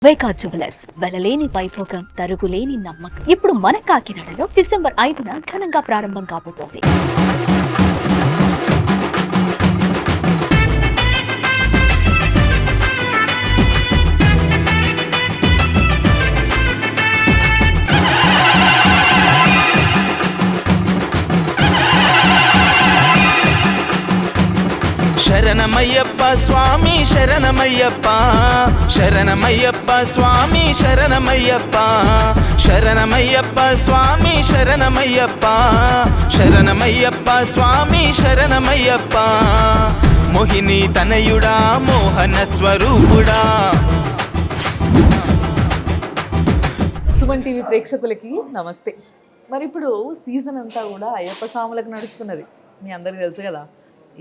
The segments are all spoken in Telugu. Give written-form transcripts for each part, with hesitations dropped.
వైకా జ్యువెలర్స్ వెలలేని వైభోగం తరుగులేని నమ్మకం. ఇప్పుడు మన కాకినాడలో డిసెంబర్ 5న ఘనంగా ప్రారంభం కాబోతోంది. శరణమయ్యప్ప స్వామి శరణమయ్యప్ప శరణమయ్యప్ప స్వామి శరణమయ్యప్ప శరణమయ్యప్ప స్వామి శరణమయ్యప్ప శరణమయ్యప్ప స్వామి శరణమయ్యప్ప మోహిని తనయుడా మోహన స్వరూపుడా. సుమన్ టీవీ ప్రేక్షకులకి నమస్తే. మరి ఇప్పుడు సీజన్ అంతా కూడా అయ్యప్ప స్వాములకు నడుస్తున్నది, మీ అందరికీ తెలుసు కదా.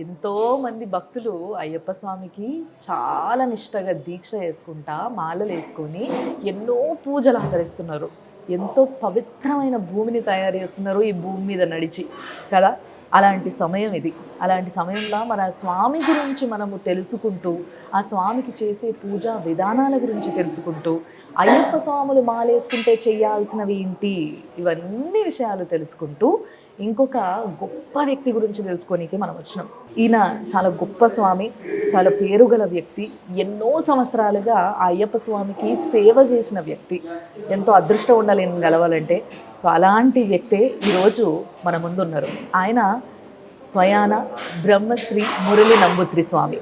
ఎంతోమంది భక్తులు అయ్యప్ప స్వామికి చాలా నిష్టగా దీక్ష చేసుకుంటా మాలలు వేసుకొని ఎన్నో పూజలు ఆచరిస్తున్నారు. ఎంతో పవిత్రమైన భూమిని తయారు చేస్తున్నారు ఈ భూమి మీద నడిచి కదా. అలాంటి సమయం ఇది. అలాంటి సమయంలో మన స్వామి గురించి మనము తెలుసుకుంటూ, ఆ స్వామికి చేసే పూజా విధానాల గురించి తెలుసుకుంటూ, అయ్యప్ప స్వాములు మాలేసుకుంటే చేయాల్సినవి ఏంటి, ఇవన్నీ విషయాలు తెలుసుకుంటూ ఇంకొక గొప్ప వ్యక్తి గురించి తెలుసుకోనికి మనం వచ్చినాం. ఈయన చాలా గొప్ప స్వామి, చాలా పేరుగల వ్యక్తి, ఎన్నో సంవత్సరాలుగా ఆ అయ్యప్ప స్వామికి సేవ చేసిన వ్యక్తి. ఎంతో అదృష్టం ఉండాలి నేను గెలవాలంటే. సో అలాంటి వ్యక్తే ఈరోజు మన ముందున్నారు. ఆయన స్వయాన బ్రహ్మశ్రీ మురళి నంబూత్రి స్వామి.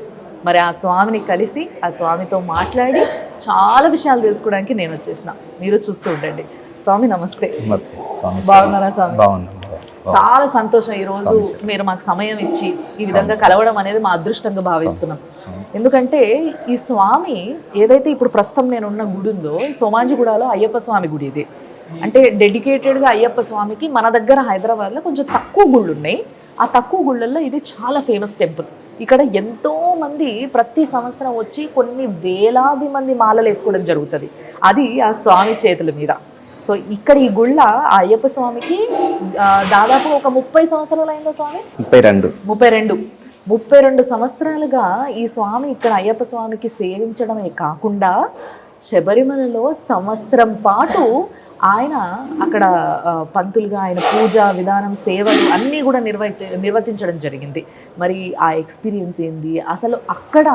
మరి ఆ స్వామిని కలిసి ఆ స్వామితో మాట్లాడి చాలా విషయాలు తెలుసుకోవడానికి నేను వచ్చేసిన. మీరు చూస్తూ ఉండండి. స్వామి నమస్తే. బాగున్నారా స్వామి? చాలా సంతోషం ఈరోజు మీరు మాకు సమయం ఇచ్చి ఈ విధంగా కలవడం అనేది మా అదృష్టంగా భావిస్తున్నాం. ఎందుకంటే ఈ స్వామి ఏదైతే ఇప్పుడు ప్రస్తుతం నేనున్న గుడి ఉందో, సోమాజిగూడలో అయ్యప్ప స్వామి గుడి ఇది. అంటే డెడికేటెడ్గా అయ్యప్ప స్వామికి మన దగ్గర హైదరాబాద్లో కొంచెం తక్కువ గుళ్ళు ఉన్నాయి. ఆ తక్కువ గుళ్ళల్లో ఇది చాలా ఫేమస్ టెంపుల్. ఇక్కడ ఎంతో మంది ప్రతి సంవత్సరం వచ్చి కొన్ని వేలాది మంది మాలలు వేసుకోవడం జరుగుతుంది. అది ఆ స్వామి చేతుల మీద. సో ఇక్కడ ఈ గుళ్ళ ఆ అయ్యప్ప స్వామికి దాదాపు ఒక 30 సంవత్సరాలు అయిందా స్వామి? 32 సంవత్సరాలుగా ఈ స్వామి ఇక్కడ అయ్యప్ప స్వామికి సేవించడమే కాకుండా శబరిమలలో సంవత్సరం పాటు ఆయన అక్కడ పంతులుగా ఆయన పూజ విధానం సేవలు అన్నీ కూడా నిర్వర్తించడం జరిగింది. మరి ఆ ఎక్స్పీరియన్స్ ఏంది, అసలు అక్కడ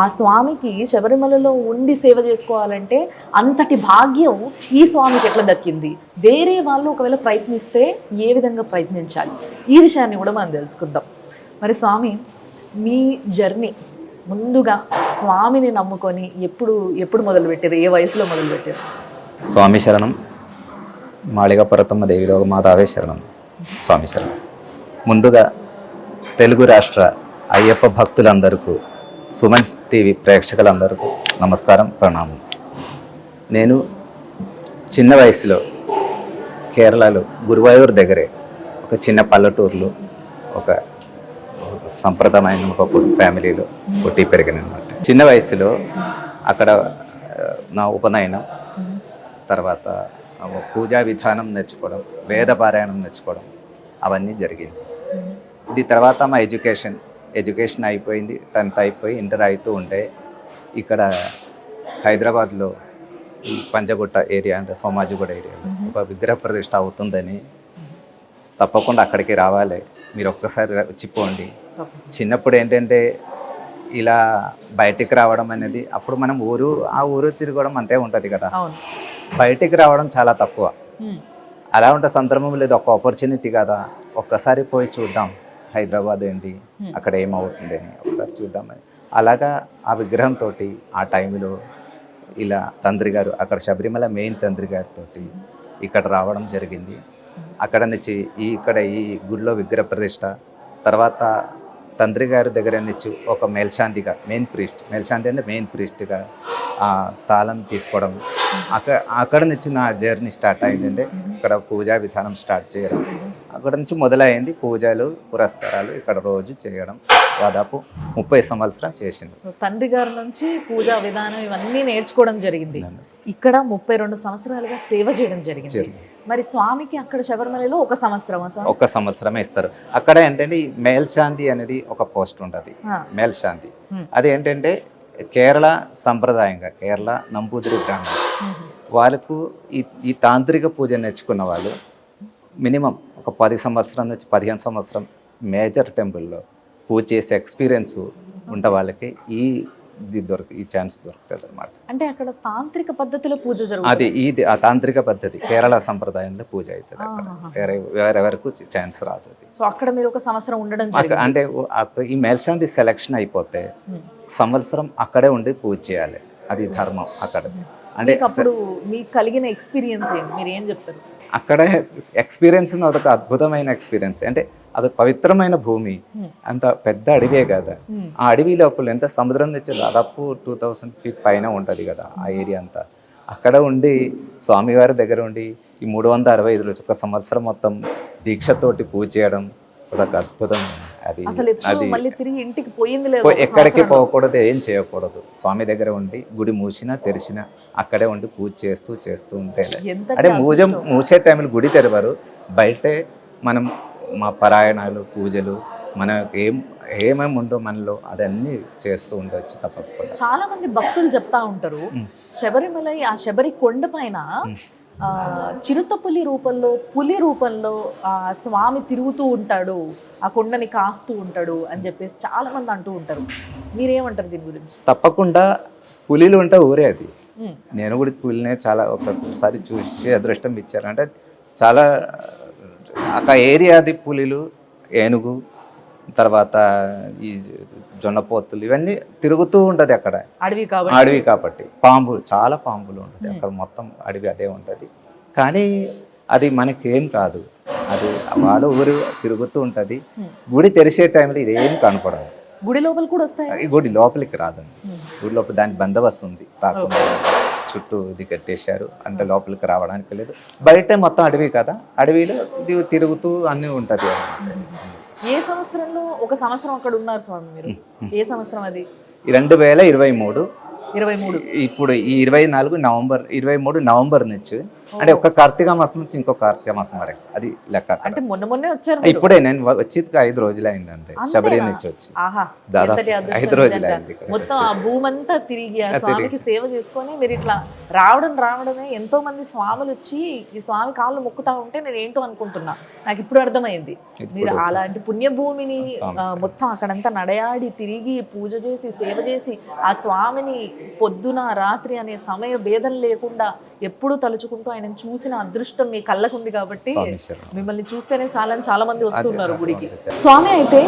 ఆ స్వామికి శబరిమలలో ఉండి సేవ చేసుకోవాలంటే అంతటి భాగ్యం ఈ స్వామికి ఎట్లా దక్కింది, వేరే వాళ్ళు ఒకవేళ ప్రయత్నిస్తే ఏ విధంగా ప్రయత్నించాలి, ఈ విషయాన్ని కూడా మనం తెలుసుకుందాం. మరి స్వామి, మీ జర్నీ ముందుగా స్వామిని నమ్ముకొని ఎప్పుడు మొదలుపెట్టారు, ఏ వయసులో మొదలుపెట్టారు? స్వామి శరణం. మాళిగపర్వతమ్మ దేవిలోక మాతావే శరణం. స్వామి శరణం. ముందుగా తెలుగు రాష్ట్ర అయ్యప్ప భక్తులందరికీ, సుమన్ టీవీ ప్రేక్షకులందరికీ నమస్కారం, ప్రణామం. నేను చిన్న వయసులో కేరళలో గురువాయూర్ దగ్గరే ఒక చిన్న పల్లెటూరులో ఒక సంప్రదాయమైన ఒక ఫ్యామిలీలో పుట్టి పెరిగాను అనమాట. చిన్న వయసులో అక్కడ నా ఉపనయనం, తర్వాత పూజా విధానం నేర్చుకోవడం, వేద పారాయణం నేర్చుకోవడం అవన్నీ జరిగింది. ఇది తర్వాత మా ఎడ్యుకేషన్ అయిపోయింది. 10th అయిపోయి ఇంటర్ అవుతూ ఉంటే ఇక్కడ హైదరాబాద్లో పంజగుట్ట ఏరియా అంటే సోమాజిగూడ ఏరియాలో ఒక విగ్రహ ప్రతిష్ట అవుతుందని, తప్పకుండా అక్కడికి రావాలి, మీరు ఒక్కసారి వచ్చిపోండి. చిన్నప్పుడు ఏంటంటే ఇలా బయటికి రావడం అనేది, అప్పుడు మనం ఆ ఊరు తిరగడం అంతే ఉంటుంది కదా, బయటికి రావడం చాలా తక్కువ. అలా ఉంటే సందర్భం లేదు, ఒక ఆపర్చునిటీ కదా, ఒక్కసారి పోయి చూద్దాం హైదరాబాద్ ఏంటి, అక్కడ ఏమవుతుంది అని ఒకసారి చూద్దామని. అలాగా ఆ విగ్రహంతో ఆ టైంలో ఇలా తండ్రి గారు, అక్కడ శబరిమల మెయిన్ తండ్రి గారితో ఇక్కడ రావడం జరిగింది. అక్కడ నుంచి ఇక్కడ ఈ గుడిలో విగ్రహ ప్రతిష్ట, తర్వాత తండ్రి గారి దగ్గర నుంచి ఒక మేల్శాంతిగా మెయిన్ ప్రీస్ట్గా తాళం తీసుకోవడం, అక్కడ నుంచి నా జర్నీ స్టార్ట్ అయిందంటే ఇక్కడ పూజా విధానం స్టార్ట్ చేయడం. అక్కడ నుంచి మొదలైంది పూజలు పురస్కారాలు ఇక్కడ రోజు చేయడం. దాదాపు 30 సంవత్సరాలు చేసింది. తండ్రి గారి నుంచి పూజా విధానం ఇవన్నీ నేర్చుకోవడం జరిగింది. ఇక్కడ 32 సంవత్సరాలుగా సేవ చేయడం జరిగింది. మరి స్వామికి అక్కడ శబరిమలలో ఒక సంవత్సరమే ఇస్తారు. అక్కడ ఏంటంటే మేల్శాంతి అనేది ఒక పోస్ట్ ఉంటుంది. మేల్శాంతి అది ఏంటంటే కేరళ సంప్రదాయంగా కేరళ నంబూదిరి బ్రాహ్మణులు వాళ్ళకు ఈ తాంత్రిక పూజ నేర్చుకున్న వాళ్ళు మినిమం ఒక 10 సంవత్సరం నుంచి 15 సంవత్సరం మేజర్ టెంపుల్లో పూజ చేసే ఎక్స్పీరియన్స్ ఉండే వాళ్ళకి ఈ ఛాన్స్ దొరుకుతుంది అనమాట. అంటే అక్కడ తాంత్రిక పద్ధతిలో పూజ జరుగుతుంది. అది ఆ తాంత్రిక పద్ధతి కేరళ సంప్రదాయంలో పూజ అవుతుంది అక్కడ. వేరెవరకు ఛాన్స్ రాదు. సో అక్కడ మీరు ఒక సంవత్సరం ఉండడం అంటే ఈ మేల్శాంతి సెలక్షన్ అయిపోతే సంవత్సరం అక్కడే ఉండి పూజ చేయాలి. అది ధర్మం అక్కడ. అంటే అప్పుడు మీకు కలిగిన ఎక్స్పీరియన్స్ ఏంటి, మీరు ఏం చెప్తారు? అక్కడ ఎక్స్పీరియన్స్ అదొక అద్భుతమైన ఎక్స్పీరియన్స్. అంటే అది పవిత్రమైన భూమి, అంత పెద్ద అడవే కదా. ఆ అడవి లోపల ఎంత సముద్రం నుంచి దాదాపు 2000 ఫీట్ పైన ఉంటుంది కదా ఆ ఏరియా అంతా. అక్కడ ఉండి స్వామివారి దగ్గర ఉండి ఈ 365 రోజులు ఒక సంవత్సరం మొత్తం దీక్షతోటి పూజ చేయడం అదొక అద్భుతం. అది మళ్ళీ తిరిగి ఇంటికి పోయింది లేదు, ఎక్కడికి పోకూడదు, ఏం చేయకూడదు. స్వామి దగ్గర ఉండి గుడి మూసినా తెరిచినా అక్కడే ఉండి పూజ చేస్తూ ఉంటే. అంటే మూసే టైంలో గుడి తెరవరు, బయటే మనం మా పారాయణాలు పూజలు మనకి ఏమేమి ఉండో మనలో అదన్నీ చేస్తూ ఉండొచ్చు తప్పకుండా. చాలా మంది భక్తులు చెప్తా ఉంటారు శబరిమల ఆ శబరి కొండ పైన చిరుతపులి రూపంలో పులి రూపంలో ఆ స్వామి తిరుగుతూ ఉంటాడు, ఆ కొండని కాస్తూ ఉంటాడు అని చెప్పేసి చాలా మంది అంటూ ఉంటారు. మీరేమంటారు దీని గురించి? తప్పకుండా పులిలు ఉంటే ఊరే అది. నేను కూడా పులినే చాలా ఒకసారి చూసి అదృష్టం ఇచ్చారు. అంటే చాలా ఒక ఏరియాది పులిలు, ఏనుగు, తర్వాత ఈ జొన్నపోతులు ఇవన్నీ తిరుగుతూ ఉంటుంది అక్కడ. అడవి కాబట్టి పాంబులు, చాలా పాంబులు ఉంటుంది అక్కడ. మొత్తం అడవి అదే ఉంటుంది. కానీ అది మనకేం కాదు, అది వాళ్ళ ఊరు తిరుగుతూ ఉంటుంది. గుడి తెరిసే టైంలో ఇదేం కనపడదు. గుడి లోపల కూడా వస్తాయి. గుడి లోపలికి రాదండి. గుడి లోపల దాని బందోబస్తు ఉంది, రాకుండా చుట్టూ ఇది కట్టేశారు. అంటే లోపలికి రావడానికి లేదు. బయట మొత్తం అడవి కదా, అడవిలో ఇది తిరుగుతూ అన్నీ ఉంటుంది. ఏ సంవత్సరంలో ఒక సంవత్సరం అక్కడ ఉన్నారు స్వామి మీరు? ఏ సంవత్సరం అది? 2023. 23. ఇప్పుడు ఈ 24 నవంబర్ 23 నవంబర్ నుంచి, అంటే ఒక కార్తీక మాసం నుంచి ఇంకో కార్తీక మాసం వరకు అది లెక్క. అంటే మొన్నే వచ్చారు? ఇప్పుడే నేను వచ్చి 5 రోజులు అయిందంటే శబరి నుంచి వచ్చి. దాదాపు 5 రోజులు అయింది. మొత్తం ఆ భూమంతా తిరిగి ఆ స్వామికి సేవ చేసుకొని మీరు ఇట్లా రావడమే. ఎంతో మంది స్వాములు వచ్చి ఈ స్వామి కాళ్ళు మొక్కుతా ఉంటే నేను ఏంటో అనుకుంటున్నా, నాకు ఇప్పుడు అర్థమైంది. మీరు అలాంటి పుణ్యభూమిని మొత్తం అక్కడంతా నడయాడి తిరిగి పూజ చేసి సేవ చేసి ఆ స్వామిని పొద్దున రాత్రి అనే సమయ భేదం లేకుండా ఎప్పుడు తలుచుకుంటూ ఆయన చూసిన అదృష్టం మీ కళ్ళకుంది కాబట్టి మిమ్మల్ని చూస్తేనే చాలా మంది వస్తున్నారు గుడికి. స్వామి అయితే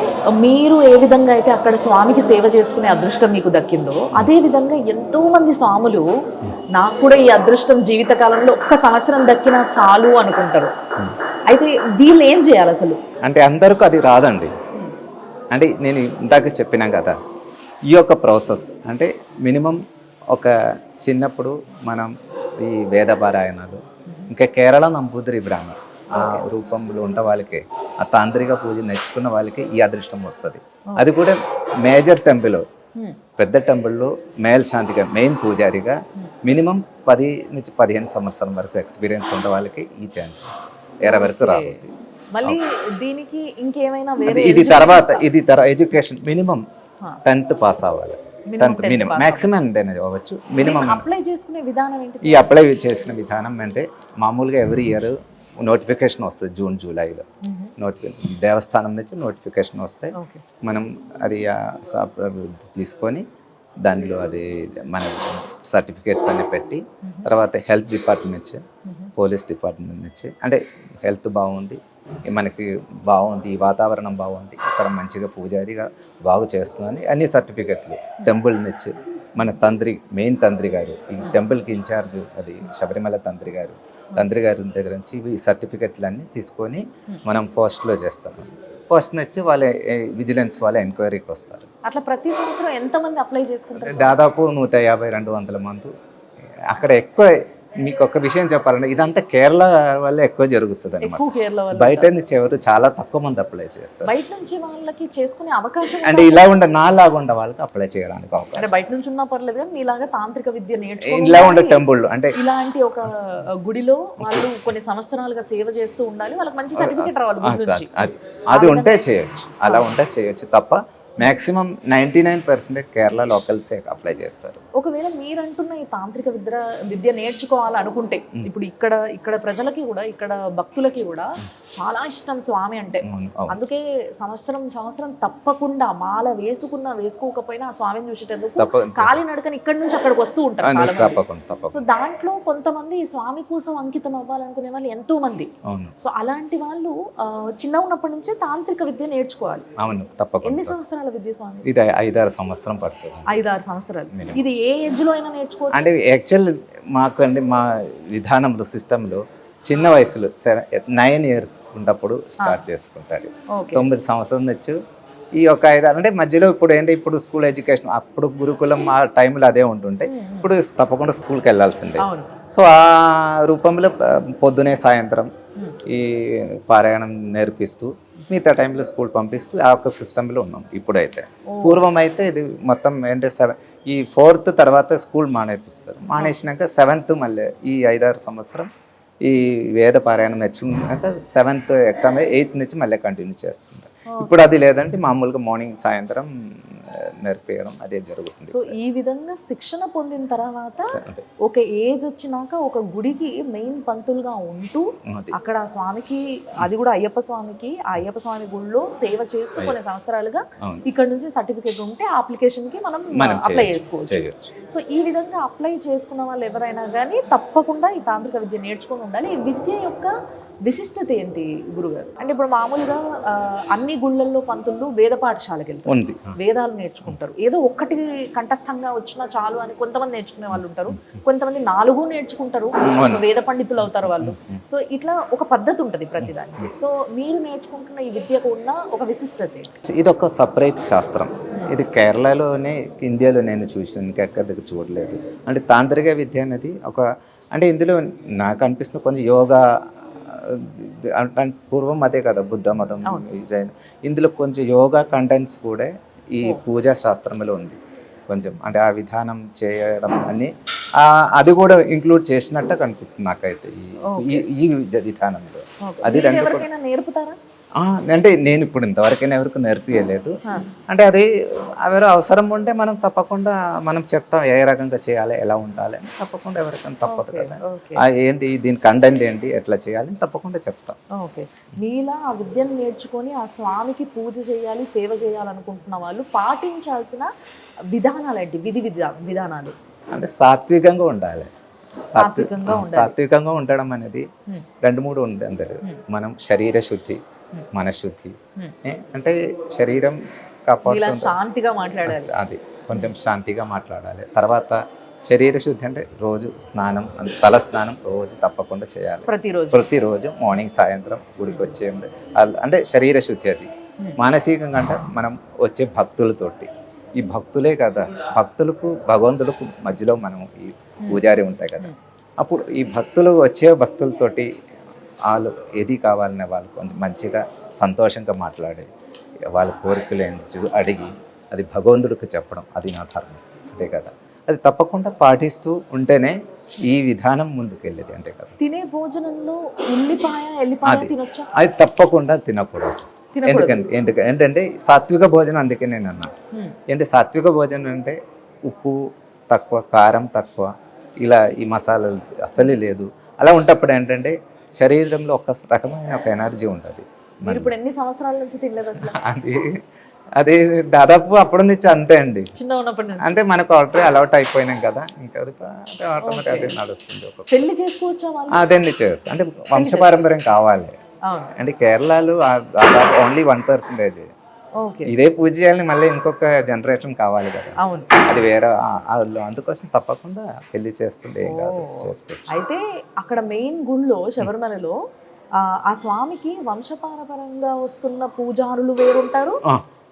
మీరు ఏ విధంగా అయితే అక్కడ స్వామికి సేవ చేసుకునే అదృష్టం మీకు దక్కిందో అదే విధంగా ఎంతో మంది స్వాములు నాకు కూడా ఈ అదృష్టం జీవితకాలంలో ఒక్క సంవత్సరం దక్కినా చాలు అనుకుంటారు. అయితే వీళ్ళు ఏం చేయాలి అసలు? అంటే అందరికీ అది రాదండి. అంటే నేను ఇందాక చెప్పినాం కదా, ఈ యొక్క ప్రాసెస్ అంటే మినిమం ఒక చిన్నప్పుడు మనం ఈ వేద పారాయణాలు, ఇంకా కేరళ నంబూదిరి బ్రాహ్మణులు ఆ రూపంలో ఉండే వాళ్ళకి, ఆ తాంత్రిక పూజ నేర్చుకున్న వాళ్ళకి ఈ అదృష్టం వస్తుంది. అది కూడా మేజర్ టెంపుల్, పెద్ద టెంపుల్లో మేల్ శాంతిగా మెయిన్ పూజారిగా మినిమం 10 నుంచి 15 సంవత్సరం వరకు ఎక్స్పీరియన్స్ ఉండే వాళ్ళకి ఈ ఛాన్స్ వరకు రాబోతుంది. మళ్ళీ దీనికి ఇంకేమైనా ఇది ఎడ్యుకేషన్ మినిమం 10th పాస్ అవ్వాలి. 10th మినిమం, మాక్సిమం అవ్వచ్చు. మినిమం అప్లై చేసుకునే విధానం ఏంటి? ఈ అప్లై చేసిన విధానం అంటే మామూలుగా ఎవ్రీ ఇయర్ నోటిఫికేషన్ వస్తుంది జూన్ జూలైలో. దేవస్థానం నుంచి నోటిఫికేషన్ వస్తాయి. మనం అది తీసుకొని దానిలో అది మన సర్టిఫికేట్స్ అన్ని పెట్టి తర్వాత హెల్త్ డిపార్ట్మెంట్ నుంచి, పోలీస్ డిపార్ట్మెంట్ నుంచి, అంటే హెల్త్ బాగుంది, మనకి బాగుంది, ఈ వాతావరణం బాగుంది, ఇక్కడ మంచిగా పూజారిగా బాగు చేస్తుందని అన్ని సర్టిఫికెట్లు టెంపుల్ నుంచి మన మెయిన్ తంత్రి గారు, ఈ టెంపుల్కి ఇన్ఛార్జ్ అది శబరిమల తంత్రి గారి దగ్గర నుంచి ఈ సర్టిఫికెట్లన్నీ తీసుకొని మనం పోస్ట్లో చేస్తాము. పోస్ట్ నుంచి వాళ్ళ విజిలెన్స్ వాళ్ళ ఎంక్వైరీకి వస్తారు. అట్లా ప్రతి సంవత్సరం ఎంతమంది అప్లై చేసుకుంటారు? దాదాపు 150-200 మంది. అక్కడ ఎక్కువ మీకు ఒక విషయం చెప్పాలంటే ఇదంతా కేరళ వల్ల ఎక్కువ జరుగుతుంది అన్నమాట. బయట నుంచి ఎవరు చాలా తక్కువ మంది అప్లై చేస్తారు. బయట నుంచి వాళ్ళకి చేసుకునే అవకాశం అంటే ఇలా నాలాగా ఉండే వాళ్ళకి అప్లై చేయడానికి అవకాశం. బయట నుంచి ఉన్నా పర్లేదు కానీ మీలాగా తాంత్రిక విద్య నేర్చుకుని ఇలా ఉండే టెంపుల్ అంటే ఇలాంటి ఒక గుడిలో వాళ్ళు కొన్ని సంవత్సరాలుగా సేవ చేస్తూ ఉండాలి, వాళ్ళకి మంచి సర్టిఫికేట్ రావాలి. అది ఉంటే చేయొచ్చు, అలా ఉంటే చేయొచ్చు తప్ప మ్యాక్సిమం 99% కేరళ లోకల్సే అప్లై చేస్తారు. ఒకవేళ మీరు అంటున్న ఈ తాంత్రిక విద్య నేర్చుకోవాలనుకుంటే ఇప్పుడు ఇక్కడ ప్రజలకి కూడా, ఇక్కడ భక్తులకి కూడా చాలా ఇష్టం స్వామి అంటే. అందుకే సంవత్సరం తప్పకుండా మాల వేసుకోకపోయినా ఆ స్వామిని చూసేటందుకు కాలి నడకని ఇక్కడి నుంచి అక్కడికి వస్తూ ఉంటారు చాలా మంది. సో దాంట్లో కొంతమంది ఈ స్వామి కోసం అంకితం అవ్వాలనుకునే వాళ్ళు ఎంతో మంది. సో అలాంటి వాళ్ళు చిన్న ఉన్నప్పటి నుంచే తాంత్రిక విద్య నేర్చుకోవాలి. అవును, తప్పకుండా. ఎన్ని సంవత్సరాల విద్య స్వామి? ఇది 5-6 సంవత్సరం పడుతుంది. 5-6 సంవత్సరాలు. ఇది ఏ ఏజ్ లో అయినా నేర్చుకోవచ్చు అంటే యాక్చువల్ మాకు అండి మా విధానంలో సిస్టంలో చిన్న వయసులో 9 years ఉన్నప్పుడు స్టార్ట్ చేసుకుంటారు. 9 సంవత్సరం నుంచి ఈ ఒక 5-6 అంటే మధ్యలో ఇప్పుడు స్కూల్ ఎడ్యుకేషన్, అప్పుడు గురుకులం ఆ టైంలో అదే ఉంటుంటే ఇప్పుడు తప్పకుండా స్కూల్కి వెళ్ళాల్సిందే. సో ఆ రూపంలో పొద్దునే సాయంత్రం ఈ పారాయణం నేర్పిస్తూ మిగతా టైంలో స్కూల్ పంపిస్తూ ఆ ఒక సిస్టంలో ఉన్నాం ఇప్పుడైతే. పూర్వం అయితే ఇది మొత్తం ఏంటంటే ఈ 4th తర్వాత స్కూల్ మానేపిస్తారు. మానేసినాక 7th మళ్ళీ ఈ 5-6 సంవత్సరం ఈ వేద పారాయణం నేర్చుకున్నాక 7th ఎగ్జామ్ 8th నుంచి మళ్ళీ కంటిన్యూ చేస్తుంటారు. ఇప్పుడు అది లేదంటే మామూలుగా మార్నింగ్ సాయంత్రం నేర్పించడం అదే జరుగుతుంది. సో ఈ విధంగా శిక్షణ పొందిన తర్వాత ఒక ఏజ్ వచ్చినాక ఒక గుడికి మెయిన్ పంతులుగా ఉంటూ అక్కడ స్వామికి, అది కూడా అయ్యప్ప స్వామికి, ఆ అయ్యప్ప స్వామి గుడిలో సేవ చేస్తూ కొన్ని సంవత్సరాలుగా ఇక్కడ నుంచి సర్టిఫికేట్ ఉంటే ఆ అప్లికేషన్ కి మనం అప్లై చేసుకోవచ్చు. సో ఈ విధంగా అప్లై చేసుకున్న వాళ్ళు ఎవరైనా కానీ తప్పకుండా ఈ తాంత్రిక విద్య నేర్చుకుని ఉండాలి. ఈ విద్య యొక్క విశిష్టత ఏంటి గురుగారు? అంటే ఇప్పుడు మామూలుగా అన్ని గుళ్ళల్లో పంతులు వేద పాఠశాలకు వెళ్తారు, వేదాలు నేర్చుకుంటారు. ఏదో ఒక్కటి కంఠస్థంగా వచ్చినా చాలు అని కొంతమంది నేర్చుకునే వాళ్ళు ఉంటారు, కొంతమంది 4 నేర్చుకుంటారు, వేద పండితులు అవుతారు వాళ్ళు. సో ఇట్లా ఒక పద్ధతి ఉంటుంది ప్రతిదానికి. సో మీరు నేర్చుకుంటున్న ఈ విద్యకు ఉన్న ఒక విశిష్టత ఏంటి? ఇది ఒక సపరేట్ శాస్త్రం. ఇది కేరళలోనే, ఇండియాలో నేను చూసాను, ఇంకెక్కడ దగ్గర చూడలేదు. అంటే తాంత్రిక విద్య అనేది అంటే ఇందులో నాకు అనిపిస్తుంది కొంచెం యోగా పూర్వం అదే కదా బుద్ధ మతం, జైన్, ఇందులో కొంచెం యోగా కంటెంట్స్ కూడా ఈ పూజా శాస్త్రంలో ఉంది కొంచెం. అంటే ఆ విధానం చేయడం అని అది కూడా ఇంక్లూడ్ చేసినట్టు కనిపిస్తుంది నాకైతే ఈ విధానంలో. అది నేర్పుతారా? అంటే నేను ఇప్పుడు ఇంతవరకైనా ఎవరికి నేర్పియలేదు. అంటే అది ఎవరు అవసరం ఉంటే మనం తప్పకుండా మనం చెప్తాం ఏ రకంగా చేయాలి, ఎలా ఉండాలి అని. తప్పకుండా ఎవరికైనా తప్పదు కదా, ఏంటి దీని కంటెంట్ ఏంటి, ఎట్లా చేయాలి తప్పకుండా చెప్తాం. ఓకే, మీలా ఆ విద్యను నేర్చుకొని ఆ స్వామికి పూజ చేయాలి, సేవ చేయాలనుకుంటున్న వాళ్ళు పాటించాల్సిన విధానాలు ఏంటి? విధానాలు అంటే సాత్వికంగా ఉండాలి. సాత్వికంగా ఉండడం అనేది 2-3 ఉంది అందరు. మనం శరీర శుద్ధి, మనశుద్ధి. అంటే శరీరం శాంతిగా మాట్లాడాలి, అది కొంచెం శాంతిగా మాట్లాడాలి. తర్వాత శరీర శుద్ధి అంటే రోజు స్నానం, తల స్నానం రోజు తప్పకుండా చేయాలి, ప్రతిరోజు మార్నింగ్ సాయంత్రం గుడికి వచ్చే. అంటే శరీర శుద్ధి అది. మానసికంగా అంటే మనం వచ్చే భక్తులతోటి, ఈ భక్తులే కదా, భక్తులకు భగవంతులకు మధ్యలో మనం ఈ పూజారి ఉంటాయి కదా, అప్పుడు ఈ వచ్చే భక్తులతోటి వాళ్ళు ఏది కావాలనే వాళ్ళు కొంచెం మంచిగా సంతోషంగా మాట్లాడి వాళ్ళ కోరికలు ఏంటి అడిగి అది భగవంతుడికి చెప్పడం, అది నా ధర్మం. అదే కదా, అది తప్పకుండా పాటిస్తూ ఉంటేనే ఈ విధానం ముందుకెళ్ళేది. అంతే కదా. తినే భోజనంలో అది తప్పకుండా తినకూడదు. ఏంటంటే సాత్విక భోజనం. అందుకే నేను అన్నా ఏంటి సాత్విక భోజనం అంటే ఉప్పు తక్కువ, కారం తక్కువ, ఇలా ఈ మసాలాలు అసలే లేదు. అలా ఉంటప్పుడు ఏంటంటే శరీరంలో ఒక రకమైన ఒక ఎనర్జీ ఉంటుంది. ఇప్పుడు ఎన్ని సంవత్సరాల నుంచి తినలేదు అసలు? అది దాదాపు అప్పటి నుంచి అంతే అండి, చిన్న ఉన్నప్పటి నుంచి. అంటే మనకు ఆల్రెడీ అలవాటు అయిపోయినాం కదా, ఇంకా ఆటోమేటిక్ అదే నడుస్తుంది. పెళ్లి చేసుకోవచ్చా? అదేండి చేసుకో, అంటే వంశపారంపర్యం కావాలి. అంటే కేరళలో ఓన్లీ 1%. ఇదే పూజ చేయాలని మళ్ళీ ఇంకొక జనరేషన్ కావాలి కదా, అది వేరే. అందుకోసం తప్పకుండా పెళ్లి చేస్తుండే ఏం కాదు, చేసుకోవచ్చు. అయితే అక్కడ మెయిన్ గుళ్ళో శబరిమలలో ఆ స్వామికి వంశపారపరంగా వస్తున్న పూజారులు వేరుంటారు,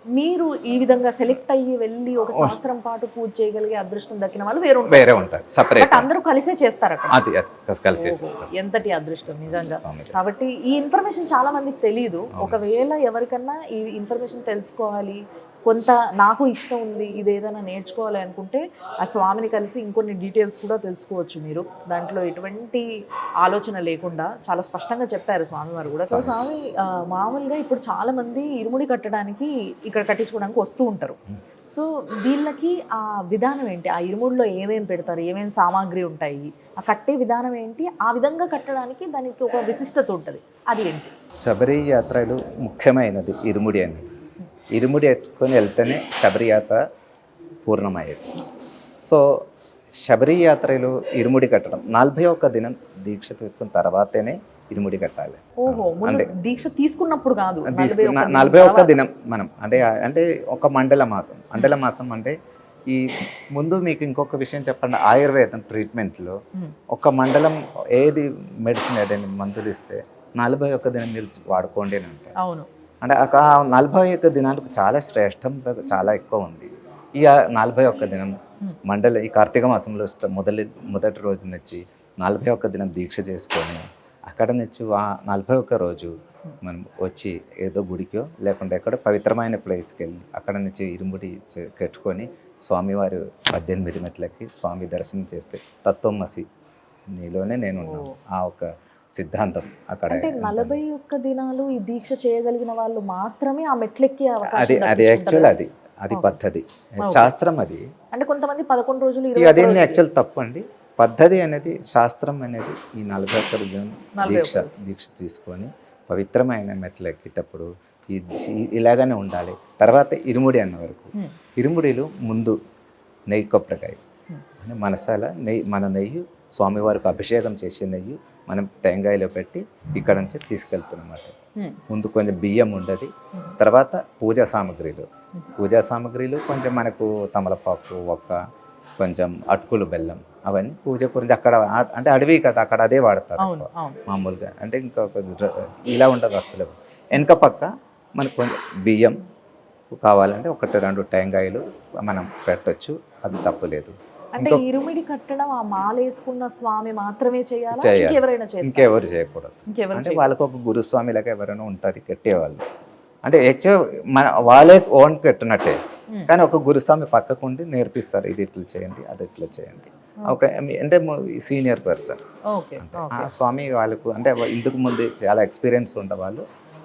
మీరు ఈ విధంగా సెలెక్ట్ అయ్యి వెళ్ళి ఒక సంవత్సరం పాటు పూజ చేయగలిగే అదృష్టం దక్కిన వాళ్ళు వేరే ఉంటారు. సపరేట్ అందరూ కలిసే చేస్తారు అక్కడ. ఎంతటి అదృష్టం నిజంగా. కాబట్టి ఈ ఇన్ఫర్మేషన్ చాలా మందికి తెలియదు. ఒకవేళ ఎవరికన్నా ఈ ఇన్ఫర్మేషన్ తెలుసుకోవాలి, కొంత నాకు ఇష్టం ఉంది ఇది ఏదైనా నేర్చుకోవాలి అనుకుంటే ఆ స్వామిని కలిసి ఇంకొన్ని డీటెయిల్స్ కూడా తెలుసుకోవచ్చు మీరు. దాంట్లో ఎటువంటి ఆలోచన లేకుండా చాలా స్పష్టంగా చెప్పారు స్వామివారు కూడా. సో స్వామి మామూలుగా ఇప్పుడు చాలా మంది ఇరుముడి కట్టడానికి ఇక్కడ కట్టించుకోవడానికి వస్తూ ఉంటారు. సో వీళ్ళకి ఆ విధానం ఏంటి, ఆ ఇరుముడిలో ఏమేమి పెడతారు, ఏమేమి సామాగ్రి ఉంటాయి, ఆ కట్టే విధానం ఏంటి, ఆ విధంగా కట్టడానికి దానికి ఒక విశిష్టత ఉంటుంది, అది ఏంటి? శబరి యాత్రలు ముఖ్యమైనది ఇరుముడి అనేది. ఇరుముడి ఎత్తుకొని వెళ్తేనే శబరి యాత్ర పూర్ణమయ్యేది. సో శబరి యాత్రలు ఇరుముడి కట్టడం 41 దినం దీక్ష తీసుకున్న తర్వాతనే ఇరుముడి కట్టాలి. ఓహో, ముందు దీక్ష తీసుకున్నప్పుడు కాదు, 41 దినం మనం అంటే ఒక మండల మాసం అంటే ఈ ముందు మీకు ఇంకొక విషయం చెప్పండి. ఆయుర్వేదం ట్రీట్మెంట్లో ఒక మండలం ఏది మెడిసిన్ ఏదైనా మందులు ఇస్తే 41 దినం మీరు వాడుకోండి అని అంటారు. అవును, అంటే ఆ 41 దినాలకు చాలా శ్రేష్టం చాలా ఎక్కువ ఉంది. ఈ 41 దినం మండలి ఈ కార్తీక మాసంలో మొదటి రోజు నుంచి 41 దినం దీక్ష చేసుకొని అక్కడ నుంచి ఆ 41 రోజు మనం వచ్చి ఏదో గుడికో లేకుంటే ఎక్కడో పవిత్రమైన ప్లేస్కి వెళ్ళి అక్కడ నుంచి ఇరుముడి కట్టుకొని స్వామివారు 18 మెట్లకి స్వామి దర్శనం చేస్తే తత్వమసి నీలోనే నేను ఉన్నాను ఆ ఒక సిద్ధాంతం అక్కడ. అంటే 41 దినాలు ఈ దీక్ష చేయగలిగిన వాళ్ళు మాత్రమే ఆ మెట్లెక్కి అది యాక్చువల్ అది పద్ధతి శాస్త్రం. అది అంటే కొంతమంది 11 రోజులు అదే యాక్చువల్ తప్పు అండి. పద్ధతి అనేది శాస్త్రం అనేది ఈ 41 దినం దీక్ష తీసుకొని పవిత్రమైన మెట్లు ఎక్కేటప్పుడు ఇలాగానే ఉండాలి. తర్వాత ఇరుముడి అన్న వరకు ఇరుముడిలో ముందు నెయ్యి కొబ్బరికాయ మనసాల నెయ్యి, మన నెయ్యి స్వామివారికి అభిషేకం చేసే నెయ్యి మనం టెంకాయలో పెట్టి ఇక్కడ నుంచి తీసుకెళ్తున్నమాట. ముందు కొంచెం బియ్యం ఉండదు. తర్వాత పూజా సామాగ్రిలు కొంచెం మనకు తమలపాకు, ఒక్క, కొంచెం అటుకులు, బెల్లం అవన్నీ పూజ గురించి అక్కడ అంటే అడవి కదా, అక్కడ అదే వాడతారు మామూలుగా. అంటే ఇంకొక ఇలా ఉండదు అసలు. వెనక పక్క మనకు కొంచెం బియ్యం కావాలంటే 1-2 టెంకాయలు మనం పెట్టచ్చు, అది తప్పులేదు. అంటే ఇరుమిడి కట్టడం ఆ మాల వేసుకున్న స్వామి మాత్రమే చేయాలి, ఇంకెవరు చేయకూడదు. అంటే వాళ్ళకు ఒక గురుస్వామి లాగా ఎవరైనా ఉంటుంది కట్టేవాళ్ళు. అంటే యాక్చువల్ వాళ్ళే ఓన్ కట్టినట్టే, కానీ ఒక గురుస్వామి పక్కకుండి నేర్పిస్తారు, ఇది ఇట్లా చేయండి, అది ఇట్లా చేయండి. ఒక అంటే సీనియర్ పర్సన్ ఆ స్వామి వాళ్ళకు అంటే ఇందుకు ముందు చాలా ఎక్స్పీరియన్స్ ఉండే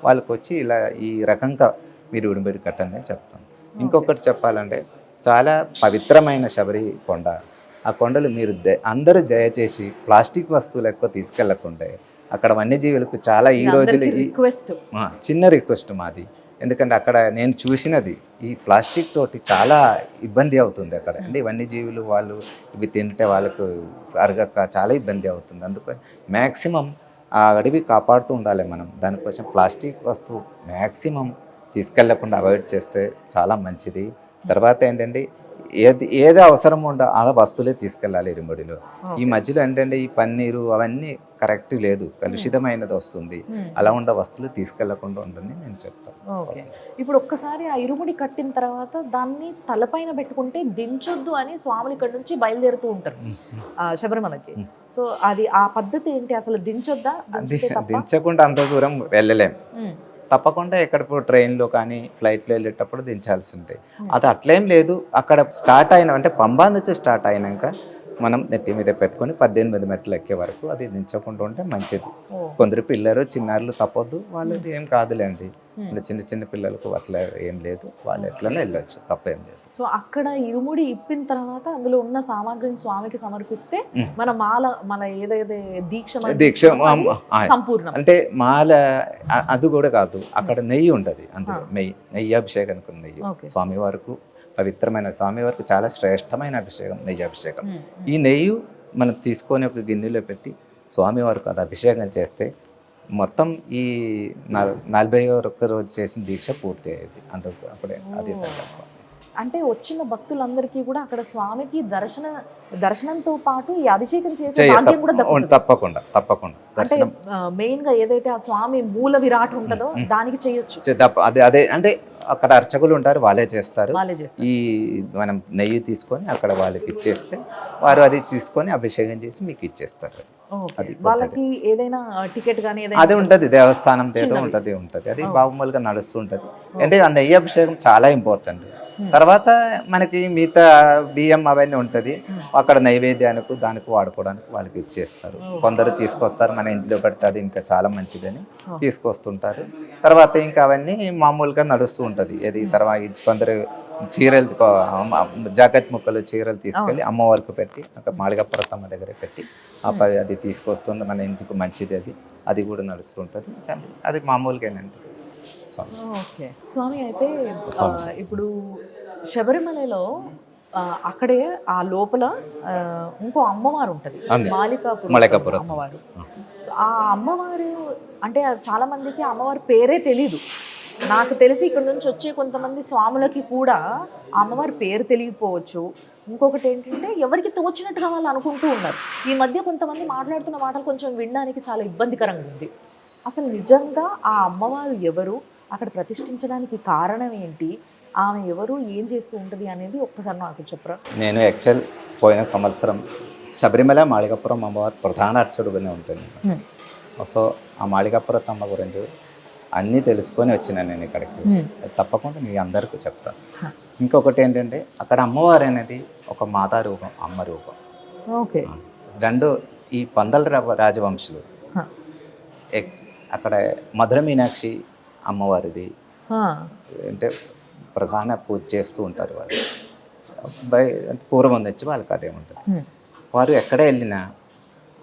వాళ్ళకు వచ్చి ఇలా ఈ రకంగా మీరు ఉడిబడి కట్టండి అని చెప్తాం. ఇంకొకటి చెప్పాలంటే చాలా పవిత్రమైన శబరి కొండ. ఆ కొండలు మీరు అందరూ దయచేసి ప్లాస్టిక్ వస్తువులు ఎక్కువ తీసుకెళ్లకుంటే అక్కడ వన్యజీవులకు చాలా ఈ రోజులు చిన్న రిక్వెస్ట్ మాది. ఎందుకంటే అక్కడ నేను చూసినది ఈ ప్లాస్టిక్ తోటి చాలా ఇబ్బంది అవుతుంది అక్కడ. అంటే వన్యజీవులు వాళ్ళు ఇవి తింటే వాళ్ళకు అరగక చాలా ఇబ్బంది అవుతుంది. అందుకోసం మ్యాక్సిమం ఆ అడవి కాపాడుతూ ఉండాలి మనం. దానికోసం ప్లాస్టిక్ వస్తువు మ్యాక్సిమం తీసుకెళ్లకుండా అవాయిడ్ చేస్తే చాలా మంచిది. తర్వాత ఏంటంటే ఏది అవసరం ఉందో ఆ వస్తువులే తీసుకెళ్ళాలి ఇరుముడిలో. ఈ మధ్యలో ఏంటంటే ఈ పన్నీరు అవన్నీ కరెక్ట్ లేదు, కలుషితమైనది వస్తుంది. అలా ఉండే వస్తువులు తీసుకెళ్లకుండా ఉండని నేను చెప్తాను. ఇప్పుడు ఒక్కసారి ఆ ఇరుముడి కట్టిన తర్వాత దాన్ని తలపైన పెట్టుకుంటే దించొద్దు అని స్వాములు ఇక్కడ నుంచి బయలుదేరుతూ ఉంటారు శబరిమలకి. సో అది ఆ పద్ధతి ఏంటి అసలు? దించొద్దా? దించకుండా అంత దూరం వెళ్ళలేం. తప్పకుండా ఎక్కడ ట్రైన్లో కానీ ఫ్లైట్లో వెళ్ళేటప్పుడు దించాల్సి ఉంటాయి. అది అట్లేం లేదు. అక్కడ స్టార్ట్ అయిన అంటే పంబా నుంచి స్టార్ట్ అయినాక మనం నెట్టి మీద పెట్టుకొని 18 మెట్లు ఎక్కే వరకు అది దించకుండా ఉంటే మంచిది. కొందరు పిల్లలు చిన్నారులు తప్పొద్దు, వాళ్ళది ఏం కాదులేండి. చిన్న పిల్లలకు అట్లా ఏం లేదు, వాళ్ళు ఎట్లనే వెళ్ళొచ్చు, తప్పేం లేదు. సో అక్కడ ఇరుముడి ఇప్పిన తర్వాత అందులో ఉన్న సామాగ్రిని స్వామికి సమర్పిస్తే మన మన ఏదైతే దీక్ష సంపూర్ణం. అంటే మాల అది కూడా కాదు, అక్కడ నెయ్యి ఉంటుంది. అందులో నెయ్యి అభిషేకానికి నెయ్యి స్వామివారికి పవిత్రమైన స్వామివారికి చాలా శ్రేష్టమైన అభిషేకం నెయ్యి అభిషేకం. ఈ నెయ్యి మనం తీసుకొని ఒక గిన్నెలో పెట్టి స్వామివారికి అది అభిషేకం చేస్తే మొత్తం ఈ 41 రోజు చేసిన దీక్ష పూర్తి అయ్యేది. అందుకు అప్పుడే అదే సందర్భం. అంటే వచ్చిన భక్తులందరికీ కూడా అక్కడ స్వామికి దర్శనంతో పాటు ఈ అభిషేకం చేసే భాగ్యం కూడా తప్పకుండా దర్శనం మెయిన్ గా ఏదైతే ఆ స్వామి మూల విరాట్ ఉంటుందో దానికి చేయొచ్చు. అదే అంటే అక్కడ అర్చకులు ఉంటారు, వాళ్ళే చేస్తారు. ఈ మనం నెయ్యి తీసుకొని అక్కడ వాళ్ళకి ఇచ్చేస్తే వారు అది తీసుకొని అభిషేకం చేసి మీకు ఇచ్చేస్తారు. వాళ్ళకి ఏదైనా టికెట్ కానీ అది ఉంటుంది, దేవస్థానం ఏదో ఉంటుంది. అది మామూలుగా నడుస్తుంటది. అంటే ఆ నెయ్యి అభిషేకం చాలా ఇంపార్టెంట్. తర్వాత మనకి మిగతా బియ్యం అవన్నీ ఉంటుంది, అక్కడ నైవేద్యానికి దానికి వాడుకోవడానికి వాళ్ళకి ఇచ్చేస్తారు. కొందరు తీసుకొస్తారు, మన ఇంట్లో పెడితే అది ఇంకా చాలా మంచిదని తీసుకొస్తుంటారు. తర్వాత ఇంకా అవన్నీ మామూలుగా నడుస్తూ ఉంటుంది. ఇది తర్వాత కొందరు చీరలు జాకెట్ ముక్కలు చీరలు తీసుకెళ్ళి అమ్మవారికి పెట్టి అక్కడ మాళిగపురతమ్మ దగ్గర పెట్టి అది తీసుకొస్తుంది, మన ఇంటికి మంచిది, అది కూడా నడుస్తుంటుంది. అది మామూలుగానండి. ఓకే స్వామి, అయితే ఇప్పుడు శబరిమలలో అక్కడే ఆ లోపల ఇంకో అమ్మవారు ఉంటుంది, మాళికాపురం అమ్మవారు. ఆ అమ్మవారు అంటే చాలా మందికి అమ్మవారి పేరే తెలీదు. నాకు తెలిసి ఇక్కడ నుంచి వచ్చే కొంతమంది స్వాములకి కూడా అమ్మవారి పేరు తెలియకపోవచ్చు. ఇంకొకటి ఏంటంటే ఎవరికి తోచినట్టుగా వాళ్ళు అనుకుంటూ ఉన్నారు. ఈ మధ్య కొంతమంది మాట్లాడుతున్న మాటలు కొంచెం వినడానికి చాలా ఇబ్బందికరంగా ఉంది. అసలు నిజంగా ఆ అమ్మవారు ఎవరు, అక్కడ ప్రతిష్ఠించడానికి కారణం ఏంటి, ఆమె ఎవరు, ఏం చేస్తూ ఉంటుంది అనేది ఒక్కసారి నాకు చెప్పరా. నేను యాక్చువల్ పోయిన సంవత్సరం శబరిమల మాళికాపురం అమ్మవారు ప్రధాన అర్చకుడుగానే ఉంటుంది. సో ఆ మాళికాపురతమ్మ గురించి అన్నీ తెలుసుకొని వచ్చినాను నేను ఇక్కడికి. తప్పకుండా మీ అందరికీ చెప్తాను. ఇంకొకటి ఏంటంటే అక్కడ అమ్మవారు అనేది ఒక మాతా రూపం, అమ్మ రూపం. ఓకే. రెండు ఈ పందల రాజవంశులు అక్కడ మధుర మీనాక్షి అమ్మవారిది అంటే ప్రధాన పూజ చేస్తూ ఉంటారు వాళ్ళు. పూర్వం వచ్చి వాళ్ళకి అదేముంటుంది. వారు ఎక్కడ వెళ్ళినా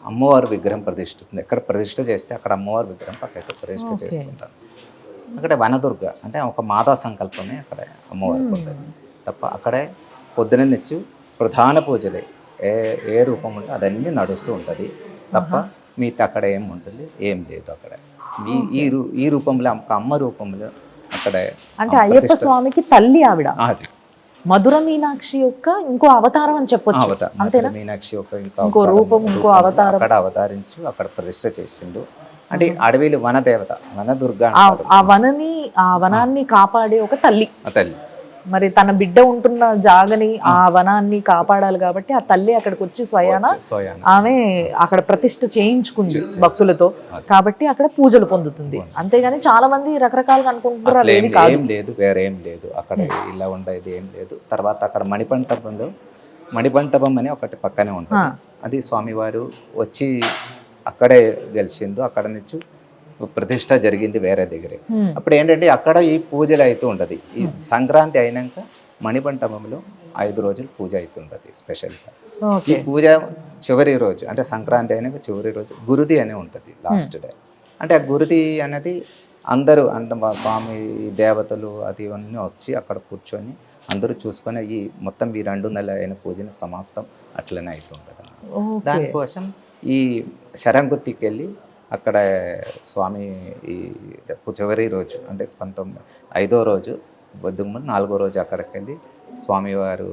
అమ్మవారు విగ్రహం ప్రతిష్ఠిస్తుంది. ఎక్కడ ప్రతిష్ఠ చేస్తే అక్కడ అమ్మవారి విగ్రహం పక్కన ప్రతిష్ఠ చేసుకుంటారు. అక్కడ వనదుర్గ అంటే ఒక మాతా సంకల్పమే అక్కడ అమ్మవారికి ఉంటుంది తప్ప అక్కడే పొద్దుననిచ్చి ప్రధాన పూజలే ఏ రూపం ఉంటే అదన్నీ నడుస్తూ ఉంటుంది తప్ప మిగతా అక్కడ ఏం ఉంటుంది ఏం లేదు. అక్కడ ఈ రూపంలో అమ్మ రూపంలో అక్కడ అంటే అయ్యప్ప స్వామికి తల్లి ఆవిడ మధుర మీనాక్షి యొక్క ఇంకో అవతారం అని చెప్పొచ్చు. అంతేనా? మీనాక్షి యొక్క ఇంకో రూపం, ఇంకో అవతారం అక్కడ అవతరించి అక్కడ ప్రతిష్ఠ చేసిండు. అంటే అడవిలు వనదేవత, వనదుర్గ. ఆ వనాన్ని కాపాడే ఒక తల్లి. మరి తన బిడ్డ ఉంటున్న జాగని ఆ వనాన్ని కాపాడాలి కాబట్టి ఆ తల్లి అక్కడికి వచ్చి స్వయాన ఆమె అక్కడ ప్రతిష్ఠ చేయించుకుంది భక్తులతో, కాబట్టి అక్కడ పూజలు పొందుతుంది. అంతేగాని చాలా మంది రకరకాలుగా అనుకుంటున్నారు. ఏం లేదు, వేరేం లేదు, అక్కడ ఇలా ఉండేది ఏం లేదు. తర్వాత అక్కడ మణిపంటపం అని ఒకటి పక్కనే ఉంటుంది. అది స్వామివారు వచ్చి అక్కడే గెలిచిండు. అక్కడ నుంచి ప్రతిష్ట జరిగింది వేరే దగ్గరే. అప్పుడు ఏంటంటే అక్కడ ఈ పూజలు అవుతూ ఉంటుంది. ఈ సంక్రాంతి అయినాక మణిపంటమంలో 5 రోజులు పూజ అవుతుంటుంది స్పెషల్గా. ఈ పూజ చివరి రోజు అంటే సంక్రాంతి అయినాక చివరి రోజు గురుది అని ఉంటుంది, లాస్ట్ డే. అంటే ఆ గురుది అనేది అందరూ అంటే మా స్వామి దేవతలు అది ఇవన్నీ వచ్చి అక్కడ కూర్చొని అందరూ చూసుకొని ఈ మొత్తం ఈ 2 నెలలు అయిన పూజని సమాప్తం అట్లనే అవుతుంటుంది. దానికోసం ఈ శరంగుత్తికి వెళ్ళి అక్కడ స్వామి ఈ చివరి రోజు అంటే 5వ రోజు బొద్దుకు ముందు 4వ రోజు అక్కడికి వెళ్ళి స్వామివారు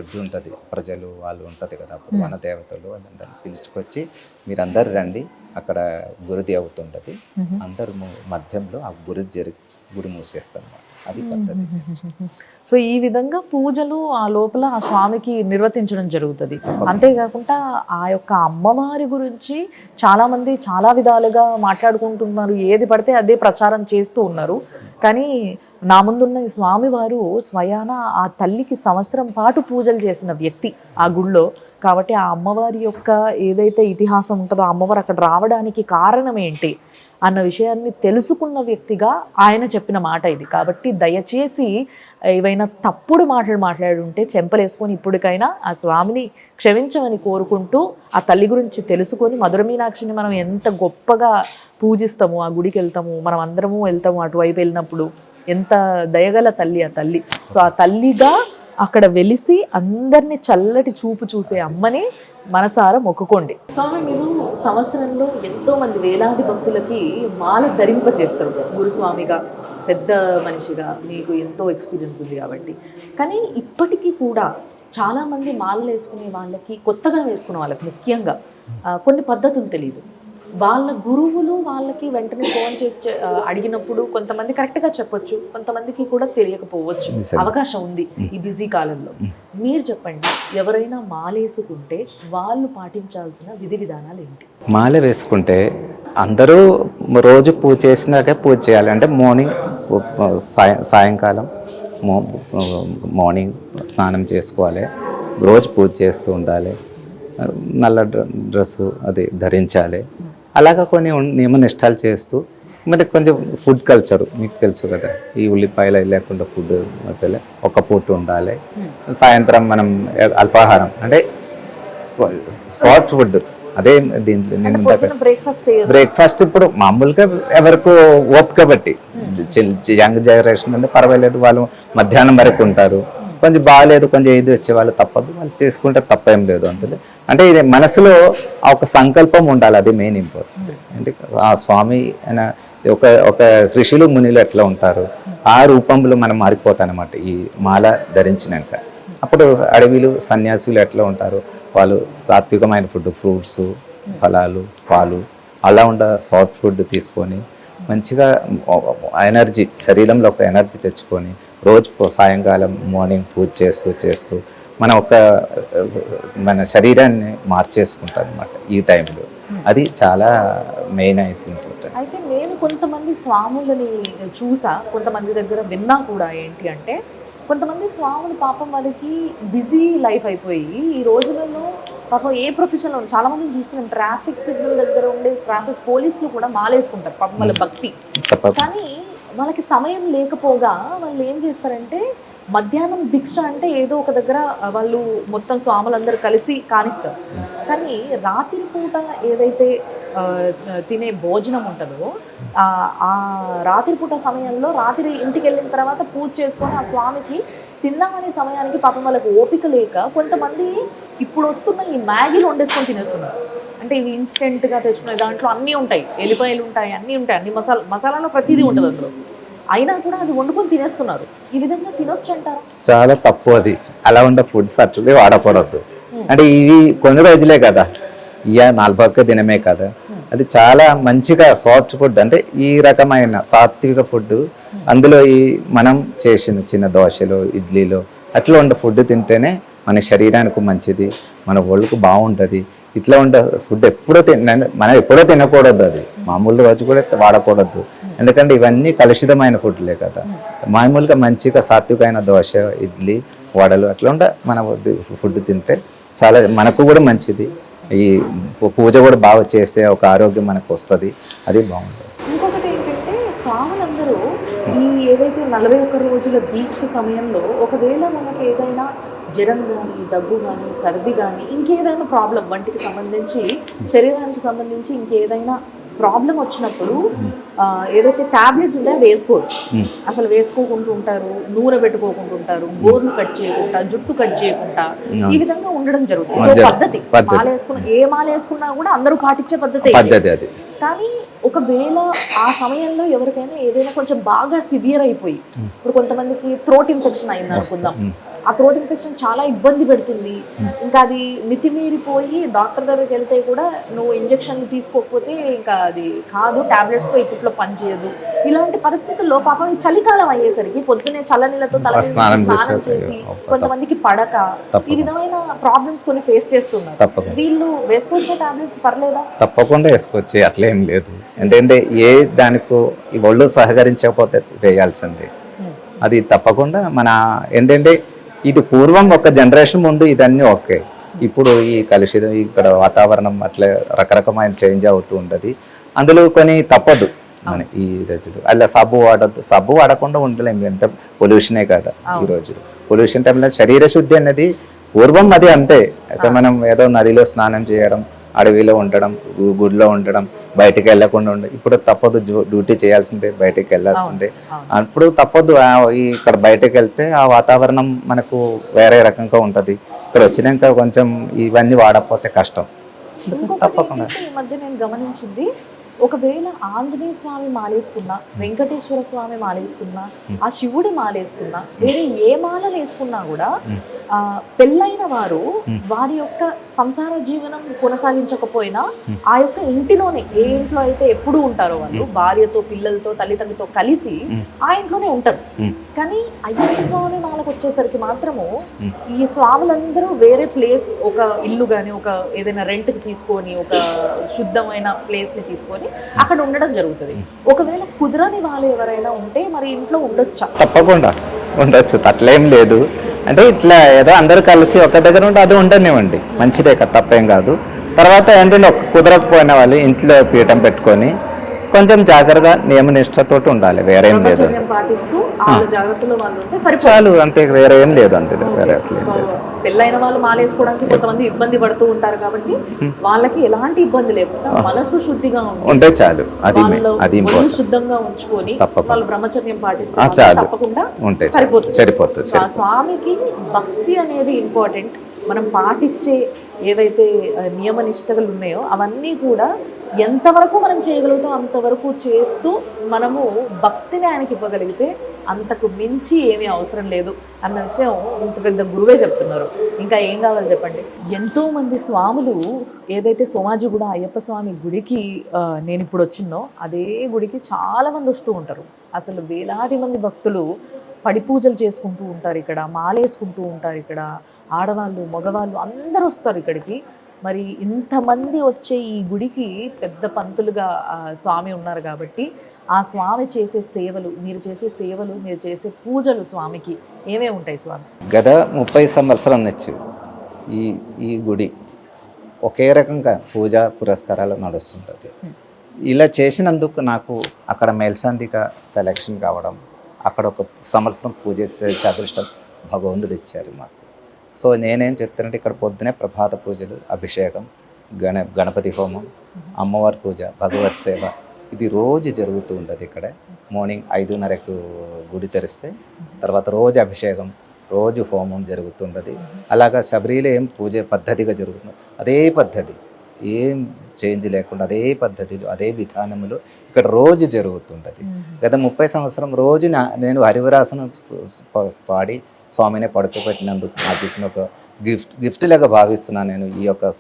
ఇది ఉంటుంది, ప్రజలు వాళ్ళు ఉంటుంది కదా, అప్పుడు వన దేవతలు వాళ్ళందరినీ పిలుచుకొచ్చి మీరందరూ రండి, అక్కడ గురుది అవుతుంటుంది. అందరు మధ్యంలో ఆ గురి మూసేస్తారు. అది పద్ధతి. సో ఈ విధంగా పూజలు ఆ లోపల ఆ స్వామికి నిర్వర్తించడం జరుగుతుంది. అంతేకాకుండా ఆ యొక్క అమ్మవారి గురించి చాలా మంది చాలా విధాలుగా మాట్లాడుకుంటున్నారు, ఏది పడితే అదే ప్రచారం చేస్తూ ఉన్నారు. కానీ నా ముందున్న ఈ స్వామివారు స్వయాన ఆ తల్లికి సంవత్సరం పాటు పూజలు చేసిన వ్యక్తి ఆ గుళ్ళో. కాబట్టి ఆ అమ్మవారి యొక్క ఏదైతే ఇతిహాసం ఉంటుందో అమ్మవారు అక్కడ రావడానికి కారణం ఏంటి అన్న విషయాన్ని తెలుసుకున్న వ్యక్తిగా ఆయన చెప్పిన మాట ఇది. కాబట్టి దయచేసి ఏవైనా తప్పుడు మాటలు మాట్లాడుంటే చెంపలేసుకొని ఇప్పటికైనా ఆ స్వామిని క్షమించమని కోరుకుంటూ ఆ తల్లి గురించి తెలుసుకొని మధుర మీనాక్షిని మనం ఎంత గొప్పగా పూజిస్తాము, ఆ గుడికి వెళ్తాము, మనం అందరము వెళ్తాము, అటువైపు వెళ్ళినప్పుడు ఎంత దయగల తల్లి ఆ తల్లి. సో ఆ తల్లిగా అక్కడ వెలిసి అందరినీ చల్లటి చూపు చూసే అమ్మని మనసారా మొక్కుకోండి. స్వామి, మీరు సంవత్సరంలో ఎంతో మంది వేలాది భక్తులకి మాల ధరింప చేస్తారు గురుస్వామిగా, పెద్ద మనిషిగా మీకు ఎంతో ఎక్స్పీరియన్స్ ఉంది కాబట్టి. కానీ ఇప్పటికీ కూడా చాలామంది మాలలు వేసుకునే వాళ్ళకి, కొత్తగా వేసుకునే వాళ్ళకి ముఖ్యంగా కొన్ని పద్ధతులు తెలియదు. వాళ్ళ గురువులు వాళ్ళకి వెంటనే ఫోన్ చేసి అడిగినప్పుడు కొంతమంది కరెక్ట్గా చెప్పొచ్చు, కొంతమందికి కూడా తెలియకపోవచ్చు, అవకాశం ఉంది ఈ బిజీ కాలంలో. మీరు చెప్పండి, ఎవరైనా మాలేసుకుంటే వాళ్ళు పాటించాల్సిన విధి విధానాలు ఏంటి? మాల వేసుకుంటే అందరూ రోజు పూజ చేసినాకే పూజ చేయాలి. అంటే మార్నింగ్, సాయంకాలం మార్నింగ్ స్నానం చేసుకోవాలి, రోజు పూజ చేస్తూ ఉండాలి, నల్ల డ్రెస్సు అది ధరించాలి. అలాగా కొన్ని నియమ నిష్టాలు చేస్తూ మరి కొంచెం ఫుడ్ కల్చర్ మీకు తెలుసు కదా, ఈ ఉల్లిపాయలు లేకుండా ఫుడ్ మధ్యలో ఒక పూట ఉండాలి. సాయంత్రం మనం అల్పాహారం అంటే సాఫ్ట్ ఫుడ్, అదే దీంట్లో బ్రేక్ఫాస్ట్ ఇప్పుడు మామూలుగా ఎవరికి ఓపిక బట్టి, యంగ్ జనరేషన్ అంటే పర్వాలేదు, వాళ్ళు మధ్యాహ్నం వరకు ఉంటారు. కొంచెం బాగాలేదు, కొంచెం ఏది వచ్చే వాళ్ళు తప్పదు, వాళ్ళు చేసుకుంటే తప్పేం లేదు. అందులో అంటే ఇది మనసులో ఒక సంకల్పం ఉండాలి, అది మెయిన్ ఇంపార్టెంట్. అంటే ఆ స్వామి అయినా ఒక ఋషులు మునిలు ఎట్లా ఉంటారు ఆ రూపంలో మనం మారిపోతాం అనమాట ఈ మాల ధరించినాక. అప్పుడు అడవిలు సన్యాసులు ఎట్లా ఉంటారు, వాళ్ళు సాత్వికమైన ఫుడ్, ఫ్రూట్స్, ఫలాలు, పాలు అలా ఉండ సాఫ్ట్ ఫుడ్ తీసుకొని మంచిగా ఎనర్జీ, శరీరంలో ఒక ఎనర్జీ తెచ్చుకొని రోజు సాయంకాలం మార్నింగ్ పూజ చేస్తూ మనం మన శరీరాన్ని మార్చేసుకుంటాం అనమాట ఈ టైంలో. అది చాలా మెయిన్ అయిపోయింది. అయితే నేను కొంతమంది స్వాములని చూసా, కొంతమంది దగ్గర విన్నా కూడా. ఏంటి అంటే కొంతమంది స్వాములు పాపం వాళ్ళకి బిజీ లైఫ్ అయిపోయి ఈ రోజులలో పాపం ఏ ప్రొఫెషన్లో చాలా మందిని చూస్తున్నాం, ట్రాఫిక్ సిగ్నల్ దగ్గర ఉండే ట్రాఫిక్ పోలీసులు కూడా మాలేసుకుంటారు పాపం వాళ్ళ భక్తి. కానీ వాళ్ళకి సమయం లేకపోగా వాళ్ళు ఏం చేస్తారంటే మధ్యాహ్నం భిక్ష అంటే ఏదో ఒక దగ్గర వాళ్ళు మొత్తం స్వాములందరూ కలిసి కానిస్తారు. కానీ రాత్రి పూట ఏదైతే తినే భోజనం ఉంటుందో ఆ రాత్రిపూట సమయంలో రాత్రి ఇంటికి వెళ్ళిన తర్వాత పూజ చేసుకొని ఆ స్వామికి తిందామనే సమయానికి పాపం వాళ్ళకి ఓపిక లేక కొంతమంది ఇప్పుడు వస్తున్న ఈ మ్యాగీలు వండేసుకొని తినేస్తున్నారు. అంటే ఇవి ఇన్స్టెంట్గా తెచ్చుకునే దాంట్లో అన్నీ ఉంటాయి, ఎల్లిపాయలు ఉంటాయి, అన్నీ ఉంటాయి, అన్ని మసాలాలో ప్రతిదీ ఉంటుంది అందులో. అయినా కూడా అది వండుకొని తినేస్తున్నారు. ఈ విధంగా తినొచ్చు అంటారా? చాలా తప్పు అది. అలా ఉండే ఫుడ్స్ అట్లే వాడకూడదు. అంటే ఇవి కొన్ని రోజులే కదా, ఇక 40 దినమే కదా. అది చాలా మంచిగా సాఫ్ట్ ఫుడ్, అంటే ఈ రకమైన సాత్విక ఫుడ్. అందులో ఈ మనం చేసిన చిన్న దోశలు, ఇడ్లీలు అట్లా ఉండే ఫుడ్ తింటేనే మన శరీరానికి మంచిది, మన ఒళ్ళకు బాగుంటుంది. ఇట్లా ఉండే ఫుడ్ మనం ఎప్పుడో తినకూడదు, అది మామూలు రోజు కూడా వాడకూడదు. ఎందుకంటే ఇవన్నీ కలుషితమైన ఫుడ్లే కదా. మామూలుగా మంచిగా సాత్వికమైన దోశ, ఇడ్లీ, వడలు అట్లా ఉండే మన ఫుడ్ తింటే చాలా మనకు కూడా మంచిది. ఈ పూజ కూడా బాగా చేసే ఒక ఆరోగ్యం మనకు వస్తుంది, అది బాగుంటుంది. ఇంకొకటి ఏంటంటే స్వాములందరూ ఈ ఏదైతే 41 రోజుల దీక్ష సమయంలో ఒకవేళ మనకి ఏదైనా జ్వరం కానీ, దగ్గు కానీ, సర్ది కానీ, ఇంకేదైనా ప్రాబ్లం, వంటికి సంబంధించి శరీరానికి సంబంధించి ఇంకేదైనా ప్రాబ్లం వచ్చినప్పుడు ఏదైతే టాబ్లెట్స్ ఉంటాయో వేసుకోవచ్చు. అసలు వేసుకోకుండా ఉంటారు, నూనె పెట్టుకోకుండా ఉంటారు, గోర్లు కట్ చేయకుండా, జుట్టు కట్ చేయకుండా, ఈ విధంగా ఉండడం జరుగుతుంది. ఇదో పద్ధతి. మాల వేసుకున్న ఏ మాల వేసుకున్నా కూడా అందరూ పాటించే పద్ధతి. కానీ ఒకవేళ ఆ సమయంలో ఎవరికైనా ఏదైనా కొంచెం బాగా సివియర్ అయిపోయి, ఇప్పుడు కొంతమందికి థ్రోట్ ఇన్ఫెక్షన్ అయింది అనుకుందాం, ఆ థ్రోట్ ఇన్ఫెక్షన్ చాలా ఇబ్బంది పెడుతుంది, ఇంకా అది మితిమీరిపోయి డాక్టర్ దగ్గరికి వెళ్తే కూడా నువ్వు ఇంజక్షన్లు తీసుకోకపోతే ఇంకా అది కాదు, టాబ్లెట్స్తో ఇప్పట్లో పనిచేయదు. ఇలాంటి పరిస్థితుల్లో పాపం ఈ చలికాలం అయ్యేసరికి పొద్దునే చల్లనీళ్ళతో తల స్నానం చేసి కొంతమందికి పడక ఈ విధమైన ప్రాబ్లమ్స్ కొన్ని ఫేస్ చేస్తున్నారు. వీళ్ళు వేసుకోవచ్చే టాబ్లెట్స్ పర్లేదా? తప్పకుండా వేసుకోవచ్చు, అట్లేం లేదు. ఏంటంటే ఏ దానికి ఒళ్ళు సహకరించకపోతే వేయాల్సిందే. అది తప్పకుండా మన ఏంటంటే ఇది పూర్వం ఒక జనరేషన్ ముందు ఇదన్నీ ఓకే. ఇప్పుడు ఈ కలుషితం ఇక్కడ వాతావరణం అట్లా రకరకమైన చేంజ్ అవుతూ ఉంటుంది. అందులో కొన్ని తప్పదు మన ఈ రోజులు. అలా సబ్బు వాడద్దు, సబ్బు వాడకుండా ఉండలేము, ఎంత పొల్యూషనే కదా ఈ రోజు. పొల్యూషన్ టైంలో శరీర శుద్ధి అనేది పూర్వం అది అంతే. మనం ఏదో నదిలో స్నానం చేయడం, అడవిలో ఉండడం, గుడిలో ఉండడం, బయటికి వెళ్ళకుండా ఉండే. ఇప్పుడు తప్పదు, డ్యూటీ చేయాల్సిందే, బయటికి వెళ్ళాల్సిందే. అప్పుడు తప్పదు. ఇక్కడ బయటకు వెళ్తే ఆ వాతావరణం మనకు వేరే రకంగా ఉంటుంది. ఇక్కడ వచ్చినాక కొంచెం ఇవన్నీ వాడకపోతే కష్టం. తప్పకుండా ఈ మధ్య నేను గమనించింది, ఒకవేళ ఆంజనేయ స్వామి మాలేసుకున్నా, వెంకటేశ్వర స్వామి మాలేసుకున్నా, ఆ శివుడి మాలేసుకున్నా, వేరే ఏ మాలలు వేసుకున్నా కూడా పెళ్ళైన వారు వారి యొక్క సంసార జీవనం కొనసాగించకపోయినా ఆ యొక్క ఇంటిలోనే, ఏ ఇంట్లో అయితే ఎప్పుడు ఉంటారో వాళ్ళు భార్యతో, పిల్లలతో, తల్లిదండ్రులతో కలిసి ఆ ఇంట్లోనే ఉంటారు. కానీ అయ్యప్ప స్వామి మాలకు వచ్చేసరికి మాత్రము ఈ స్వాములందరూ వేరే ప్లేస్, ఒక ఇల్లు కానీ ఒక ఏదైనా రెంట్కి తీసుకొని, ఒక శుద్ధమైన ప్లేస్ని తీసుకొని అక్కడ ఉండడం జరుగుతుంది. ఒకవేళ కుదరని వాళ్ళు ఎవరైనా ఉంటే మరి ఇంట్లో ఉండొచ్చా? తప్పకుండా ఉండొచ్చు, అట్లేం లేదు. అంటే ఇట్లా ఏదో అందరూ కలిసి ఒక దగ్గర ఉంటే అది ఉండనివ్వండి, మంచిదే కదా, తప్పేం కాదు. తర్వాత ఏంటంటే కుదరకపోయిన వాళ్ళు ఇంట్లో పీఠం పెట్టుకొని కొంచెం జాగ్రత్త నియమనిష్టతోటి ఉండాలి, వేరేం లేదు. బ్రహ్మచర్యం పాటిస్తూ ఆ జాగ్రత్తలో వాళ్ళు ఉంటే సరిపోతుంది. చాలు, అంతే, వేరే ఏం లేదు, అంతే, వేరే అట్లేం సో లేదు. పెళ్ళైన వాళ్ళు మాలేసుకోవడానికి కొంతమంది ఇబ్బంది పడుతూ ఉంటారు కాబట్టి వాళ్ళకి ఎలాంటి ఇబ్బంది లేకుండా మనసు శుద్ధిగా ఉంటే చాలు, అది వాళ్ళు అది ఒళ్ళు ఇంపార్టెంట్. శుద్ధంగా ఉంచుకొని తప్పకుండా. వాళ్ళు బ్రహ్మచర్యం పాటిస్తే చాలు, మాత్రం తప్పకుండా ఉంటే సరిపోతుంది. సరిపోతుంది. సో ఆ స్వామికి భక్తి అనేది ఇంపార్టెంట్. మనం పాటించే ఏవైతే నియమ నిష్టలు ఉన్నాయో అవన్నీ కూడా ఎంతవరకు మనం చేయగలుగుతాం అంతవరకు చేస్తూ మనము భక్తిని ఆయనకి ఇవ్వగలిగితే అంతకు మించి ఏమీ అవసరం లేదు అన్న విషయం ఇంత పెద్ద గురువే చెప్తున్నారు. ఇంకా ఏం కావాలి చెప్పండి. ఎంతోమంది స్వాములు ఏదైతే సోమాజిగూడ అయ్యప్ప స్వామి గుడికి నేను ఇప్పుడు వచ్చినో అదే గుడికి చాలామంది వస్తూ ఉంటారు. అసలు వేలాది మంది భక్తులు పడి పూజలు చేసుకుంటూ ఉంటారు, ఇక్కడ మాలేసుకుంటూ ఉంటారు, ఇక్కడ ఆడవాళ్ళు మగవాళ్ళు అందరూ వస్తారు ఇక్కడికి. మరి ఇంతమంది వచ్చే ఈ గుడికి పెద్ద పంతులుగా స్వామి ఉన్నారు కాబట్టి ఆ స్వామి చేసే సేవలు, మీరు చేసే సేవలు, మీరు చేసే పూజలు స్వామికి ఏమేమి ఉంటాయి స్వామి? గత 30 సంవత్సరం నుంచి ఈ గుడి ఒకే రకంగా పూజ పురస్కారాలు నడుస్తుంటుంది. ఇలా చేసినందుకు నాకు అక్కడ మేల్సందిగా సెలెక్షన్ కావడం, అక్కడ ఒక సంవత్సరం పూజ చేసే అదృష్టం భగవంతుడు ఇచ్చారు మాకు. సో నేనేం చెప్తానంటే ఇక్కడ పొద్దునే ప్రభాత పూజలు, అభిషేకం, గణపతి హోమం, అమ్మవారి పూజ, భగవత్ సేవ, ఇది రోజు జరుగుతూ ఉంటుంది. ఇక్కడ మార్నింగ్ 5:30కు గుడి తెరిస్తే తర్వాత రోజు అభిషేకం, రోజు హోమం జరుగుతుంటుంది. అలాగా శబరిలో ఏం పూజ పద్ధతిగా జరుగుతుంది అదే పద్ధతి, ఏం చేంజ్ లేకుండా అదే పద్ధతిలో అదే విధానములో ఇక్కడ రోజు జరుగుతుంటుంది. గత 30 సంవత్సరం రోజు నేను హరివరాసనం పాడి స్వామిని పడుకోబెట్టినందుకు నాకు ఇచ్చిన ఒక గిఫ్ట్ లాగా భావిస్తున్నాను. నేను ఈ యొక్క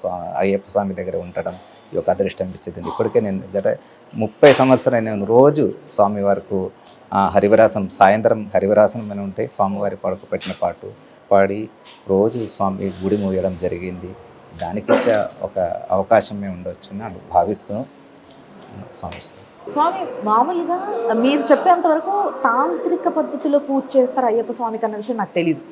అయ్యప్ప స్వామి దగ్గర ఉండడం ఈ యొక్క అదృష్టం ఇచ్చింది. ఇప్పటికే నేను గత 30 సంవత్సరాలు నేను రోజు స్వామి వరకు హరివరాసం, సాయంత్రం హరివరాసనం అని ఉంటే స్వామివారి పడుకోబెట్టిన పాటు పాడి రోజు స్వామి గుడి మూయడం జరిగింది. దానికి ఇచ్చే ఒక అవకాశమే ఉండొచ్చు అని భావిస్తూ స్వామి మామూలుగా మీరు చెప్పేంత వరకు తాంత్రిక పద్ధతిలో పూజ చేస్తారు అయ్యప్ప స్వామికి అన్న విషయం నాకు తెలియదు.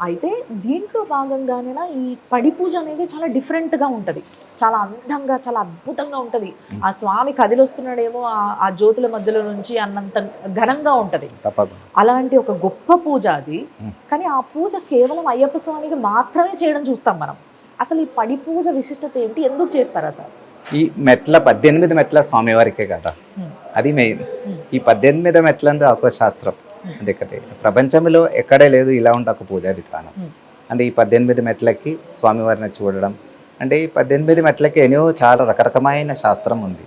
అయితే దీంట్లో భాగంగానే ఈ పడి పూజ అనేది చాలా డిఫరెంట్గా ఉంటుంది, చాలా అందంగా, చాలా అద్భుతంగా ఉంటుంది. ఆ స్వామి కదిలొస్తున్నాడేమో ఆ జ్యోతుల మధ్యలో నుంచి అన్నంత ఘనంగా ఉంటుంది. అలాంటి ఒక గొప్ప పూజ అది. కానీ ఆ పూజ కేవలం అయ్యప్ప స్వామికి మాత్రమే చేయడం చూస్తాం మనం. అసలు ఈ పడి పూజ విశిష్టత ఏంటి, ఎందుకు చేస్తారా సార్? ఈ మెట్ల 18 మెట్ల స్వామివారికే కదా, అది మెయిన్. ఈ 18 మెట్ల అంటే ఒక శాస్త్రం, అందుకని ప్రపంచంలో ఎక్కడే లేదు ఇలా ఉంటే ఒక పూజా విధానం. అంటే ఈ 18 మెట్లకి స్వామివారిని చూడడం అంటే ఈ 18 మెట్లకి ఎన్నో చాలా రకరకమైన శాస్త్రం ఉంది.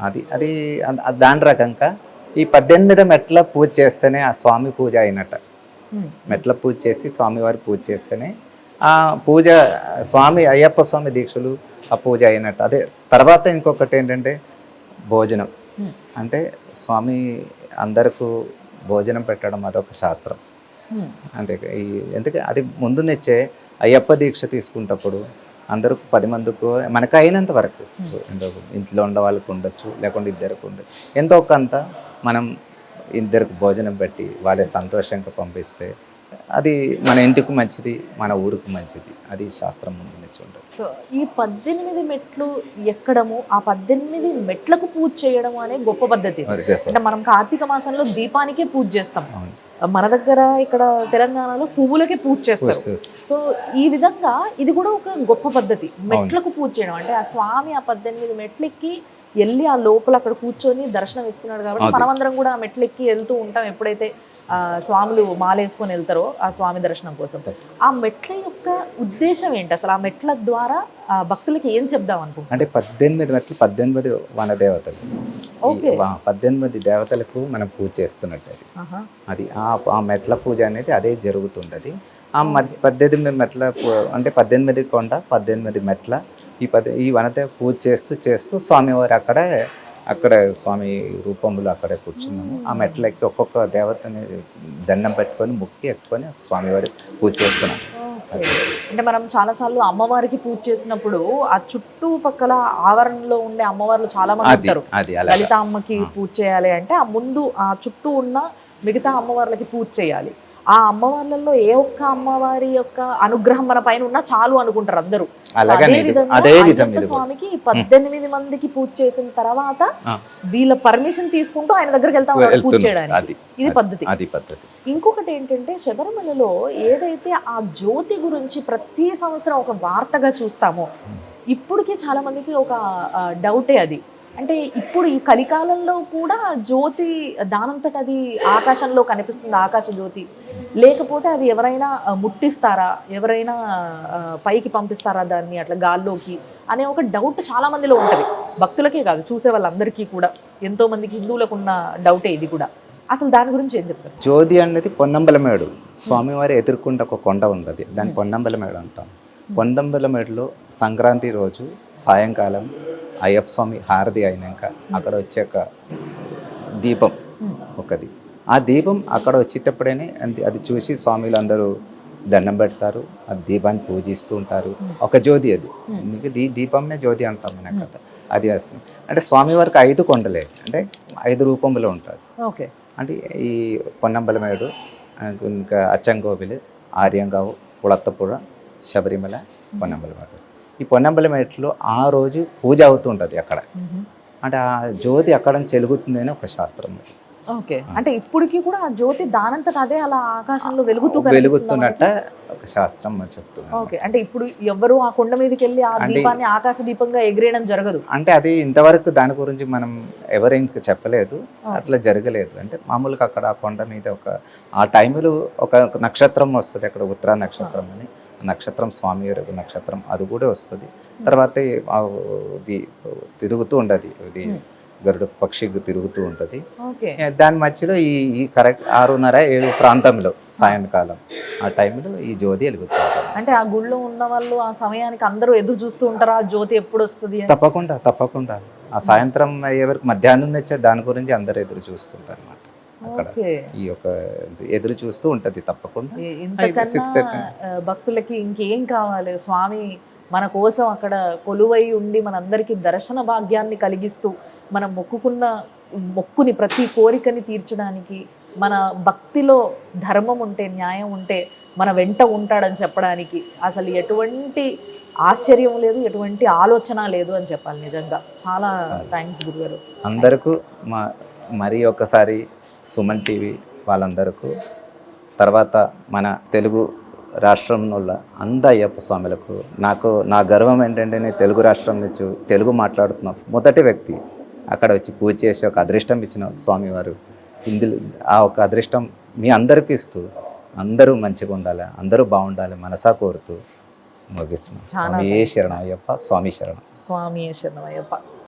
అది అది దాని రకంగా ఈ 18 మెట్ల పూజ చేస్తేనే ఆ స్వామి పూజ అయినట్ట. మెట్ల పూజ చేసి స్వామివారి పూజ చేస్తేనే ఆ పూజ స్వామి అయ్యప్ప స్వామి దీక్షలు ఆ పూజ అయినట్టు. అదే తర్వాత ఇంకొకటి ఏంటంటే భోజనం, అంటే స్వామి అందరికీ భోజనం పెట్టడం అదొక శాస్త్రం. అంతే, ఎందుకంటే అది ముందు నుంచే అయ్యప్ప దీక్ష తీసుకుంటప్పుడు అందరూ 10 మందికి మనకు అయినంత వరకు, ఇంట్లో ఉండే వాళ్ళకు ఉండొచ్చు, లేకుంటే ఇద్దరికి ఉండొచ్చు, ఎంతో కొంత మనం ఇద్దరికి భోజనం పెట్టి వాళ్ళే సంతోషంగా పంపిస్తే అది మన ఇంటికి మంచిది, మన ఊరికి మంచిది. అది శాస్త్రం ముందు నుంచి ఉంటుంది. ఈ 18 మెట్లు ఎక్కడము, ఆ 18 మెట్లకు పూజ చేయడం అనే గొప్ప పద్ధతి. అంటే మనం కార్తీక మాసంలో దీపానికే పూజ చేస్తాం, మన దగ్గర ఇక్కడ తెలంగాణలో పువ్వులకే పూజ చేస్తారు. సో ఈ విధంగా ఇది కూడా ఒక గొప్ప పద్ధతి, మెట్లకు పూజ చేయడం. అంటే ఆ స్వామి ఆ 18 మెట్లెక్కి వెళ్ళి ఆ లోపల అక్కడ కూర్చొని దర్శనం ఇస్తున్నాడు కాబట్టి మనమందరం కూడా ఆ మెట్లెక్కి వెళ్తూ ఉంటాం. ఎప్పుడైతే స్వాములు మాలేసుకొని వెళ్తారో ఆ స్వామి దర్శనం కోసం, ఆ మెట్ల యొక్క ఉద్దేశం ఏంటి అసలు? ఆ మెట్ల ద్వారా భక్తులకి ఏం చెప్దాం అనుకుంటున్నాం? అంటే 18 మెట్లు 18 వన దేవతలు, 18 దేవతలకు మనం పూజ చేస్తున్నట్టు అది ఆ మెట్ల పూజ అనేది అదే జరుగుతుంటది. ఆ 18 మెట్ల అంటే 18 కొండ 18 మెట్ల ఈ వనదేవ పూజ చేస్తూ స్వామివారు అక్కడ స్వామి రూపంలో అక్కడే కూర్చున్నాము. ఆ మెట్లకి ఒక్కొక్క దేవతని దండం పెట్టుకొని ముక్కి ఎక్కుకొని స్వామివారి పూజ చేస్తున్నాం. అంటే మనం చాలాసార్లు అమ్మవారికి పూజ చేసినప్పుడు ఆ చుట్టుపక్కల ఆవరణలో ఉండే అమ్మవార్లు చాలా మంది ఉంటారు. లలిత అమ్మకి పూజ చేయాలి అంటే ఆ ముందు ఆ చుట్టూ ఉన్న మిగతా అమ్మవార్లకి పూజ చేయాలి. ఆ అమ్మవార్లలో ఏ ఒక్క అమ్మవారి యొక్క అనుగ్రహం మన పైన ఉన్నా చాలు అనుకుంటారు అందరూ. అలాగనే అదే విధం అయ్యప్ప స్వామికి 18 మందికి పూజ చేసిన తర్వాత వీళ్ళ పర్మిషన్ తీసుకుంటూ ఆయన దగ్గరికి వెళ్తా ఉన్నారు పూజ చేయడానికి. ఇది పద్ధతి. ఇంకొకటి ఏంటంటే శబరిమలలో ఏదైతే ఆ జ్యోతి గురించి ప్రతి సంవత్సరం ఒక వార్తగా చూస్తామో, ఇప్పటికీ చాలా మందికి ఒక డౌటే అది. అంటే ఇప్పుడు ఈ కలికాలంలో కూడా జ్యోతి దానంతట అది ఆకాశంలో కనిపిస్తుంది, ఆకాశ జ్యోతి, లేకపోతే అది ఎవరైనా ముట్టిస్తారా, ఎవరైనా పైకి పంపిస్తారా దాన్ని అట్లా గాల్లోకి అనే ఒక డౌట్ చాలా మందిలో ఉంటుంది. భక్తులకే కాదు, చూసే వాళ్ళందరికీ కూడా, ఎంతో మందికి హిందువులకు ఉన్న డౌటే ఇది కూడా. అసలు దాని గురించి ఏం చెప్తారు? జ్యోతి అనేది పొన్నంబలమేడు, స్వామివారి ఎదుర్కొంటే ఒక కొండ ఉంటుంది, దాన్ని పొన్నంబలమేడు అంటాం. పొన్నంబలమేడులో సంక్రాంతి రోజు సాయంకాలం అయ్యప్ప స్వామి హారతి అయినాక అక్కడ వచ్చే ఒక దీపం ఒకది, ఆ దీపం అక్కడ వచ్చేటప్పుడేనే అది చూసి స్వామిలు అందరూ దండం పెడతారు, ఆ దీపాన్ని పూజిస్తూ ఉంటారు. ఒక జ్యోతి అది, మీకు దీపంనే జ్యోతి అంటాం మన కథ. అది వస్తుంది అంటే స్వామివారికి 5 కొండలే, అంటే 5 రూపంలో ఉంటారు. ఓకే. అంటే ఈ పొన్నంబలమేడు, ఇంకా అచ్చంగోవిలు, ఆర్యంగావు, కుళత్తపుర, శబరిమల, పొన్నంబలమేడు. ఈ పొన్నంబలమేడులో ఆ రోజు పూజ అవుతుంటుంది అక్కడ. అంటే ఆ జ్యోతి అక్కడ చెలుగుతుందని ఒక శాస్త్రం. ఓకే. అంటే ఇప్పటికీ కూడా ఆ జ్యోతి దానంతట అదే అలా ఆకాశంలో వెలుగుతున్నట్ట ఒక శాస్త్రం చెప్తుంది. ఓకే. అంటే ఇప్పుడు ఎవరు ఆ కొండ మీదకి వెళ్ళి ఆ దీపాన్ని ఆకాశ దీపంగా ఎగిరేయడం జరగదు. అంటే అది ఇంతవరకు దాని గురించి మనం ఎవరు ఇంకా చెప్పలేదు, అట్లా జరగలేదు. అంటే మామూలుగా అక్కడ ఆ కొండ మీద ఆ టైంలో ఒక నక్షత్రం వస్తుంది అక్కడ, ఉత్తరా నక్షత్రం అని నక్షత్రం, స్వామి నక్షత్రం, అది కూడా వస్తుంది. తర్వాత తిరుగుతూ ఉండదు, ఇది గరుడ పక్షి తిరుగుతూ ఉంటుంది. దాని మధ్యలో ఈ కరెక్ట్ 6:30-7 ప్రాంతంలో సాయంకాలం ఆ టైంలో ఈ జ్యోతి వెలుగుతుంది. అంటే ఆ గుళ్ళో ఉన్న వాళ్ళు ఆ సమయానికి అందరూ ఎదురు చూస్తూ ఉంటారా ఆ జ్యోతి ఎప్పుడు వస్తుంది? తప్పకుండా ఆ సాయంత్రం అయ్యే వరకు, మధ్యాహ్నం వచ్చే దాని గురించి అందరు ఎదురు చూస్తుంటారు అన్నమాట. అక్కడ ఈ యొక్క ఎదురు చూస్తూ ఉంటది తప్పకుండా. భక్తులకి ఇంకేం కావాలి? స్వామి మన కోసం అక్కడ కొలువై ఉండి మనందరికీ దర్శన భాగ్యాన్ని కలిగిస్తూ, మనం మొక్కుని ప్రతి కోరికని తీర్చడానికి, మన భక్తిలో ధర్మం ఉంటే, న్యాయం ఉంటే మన వెంట ఉంటాడని చెప్పడానికి అసలు ఎటువంటి ఆశ్చర్యం లేదు, ఎటువంటి ఆలోచన లేదు అని చెప్పాలి. నిజంగా చాలా థ్యాంక్స్ గురుగారు. అందరికీ మరి ఒకసారి సుమన్ టీవీ వాళ్ళందరికీ, తర్వాత మన తెలుగు రాష్ట్రంలో అయ్యప్ప స్వాములకు నా గర్వం ఏంటంటే, నేను తెలుగు రాష్ట్రం నుంచి తెలుగు మాట్లాడుతున్న మొదటి వ్యక్తి. అక్కడ వచ్చి పూజ చేసి ఒక అదృష్టం ఇచ్చిన స్వామివారు, ఇందులో ఆ ఒక అదృష్టం మీ అందరికీ ఇస్తూ, అందరూ మంచిగా ఉండాలి, అందరూ బాగుండాలి మనసా కోరుతూ ముగిస్తున్నాం. స్వామి శరణం అయ్యప్ప. స్వామి శరణం. స్వామి శరణం అయ్యప్ప.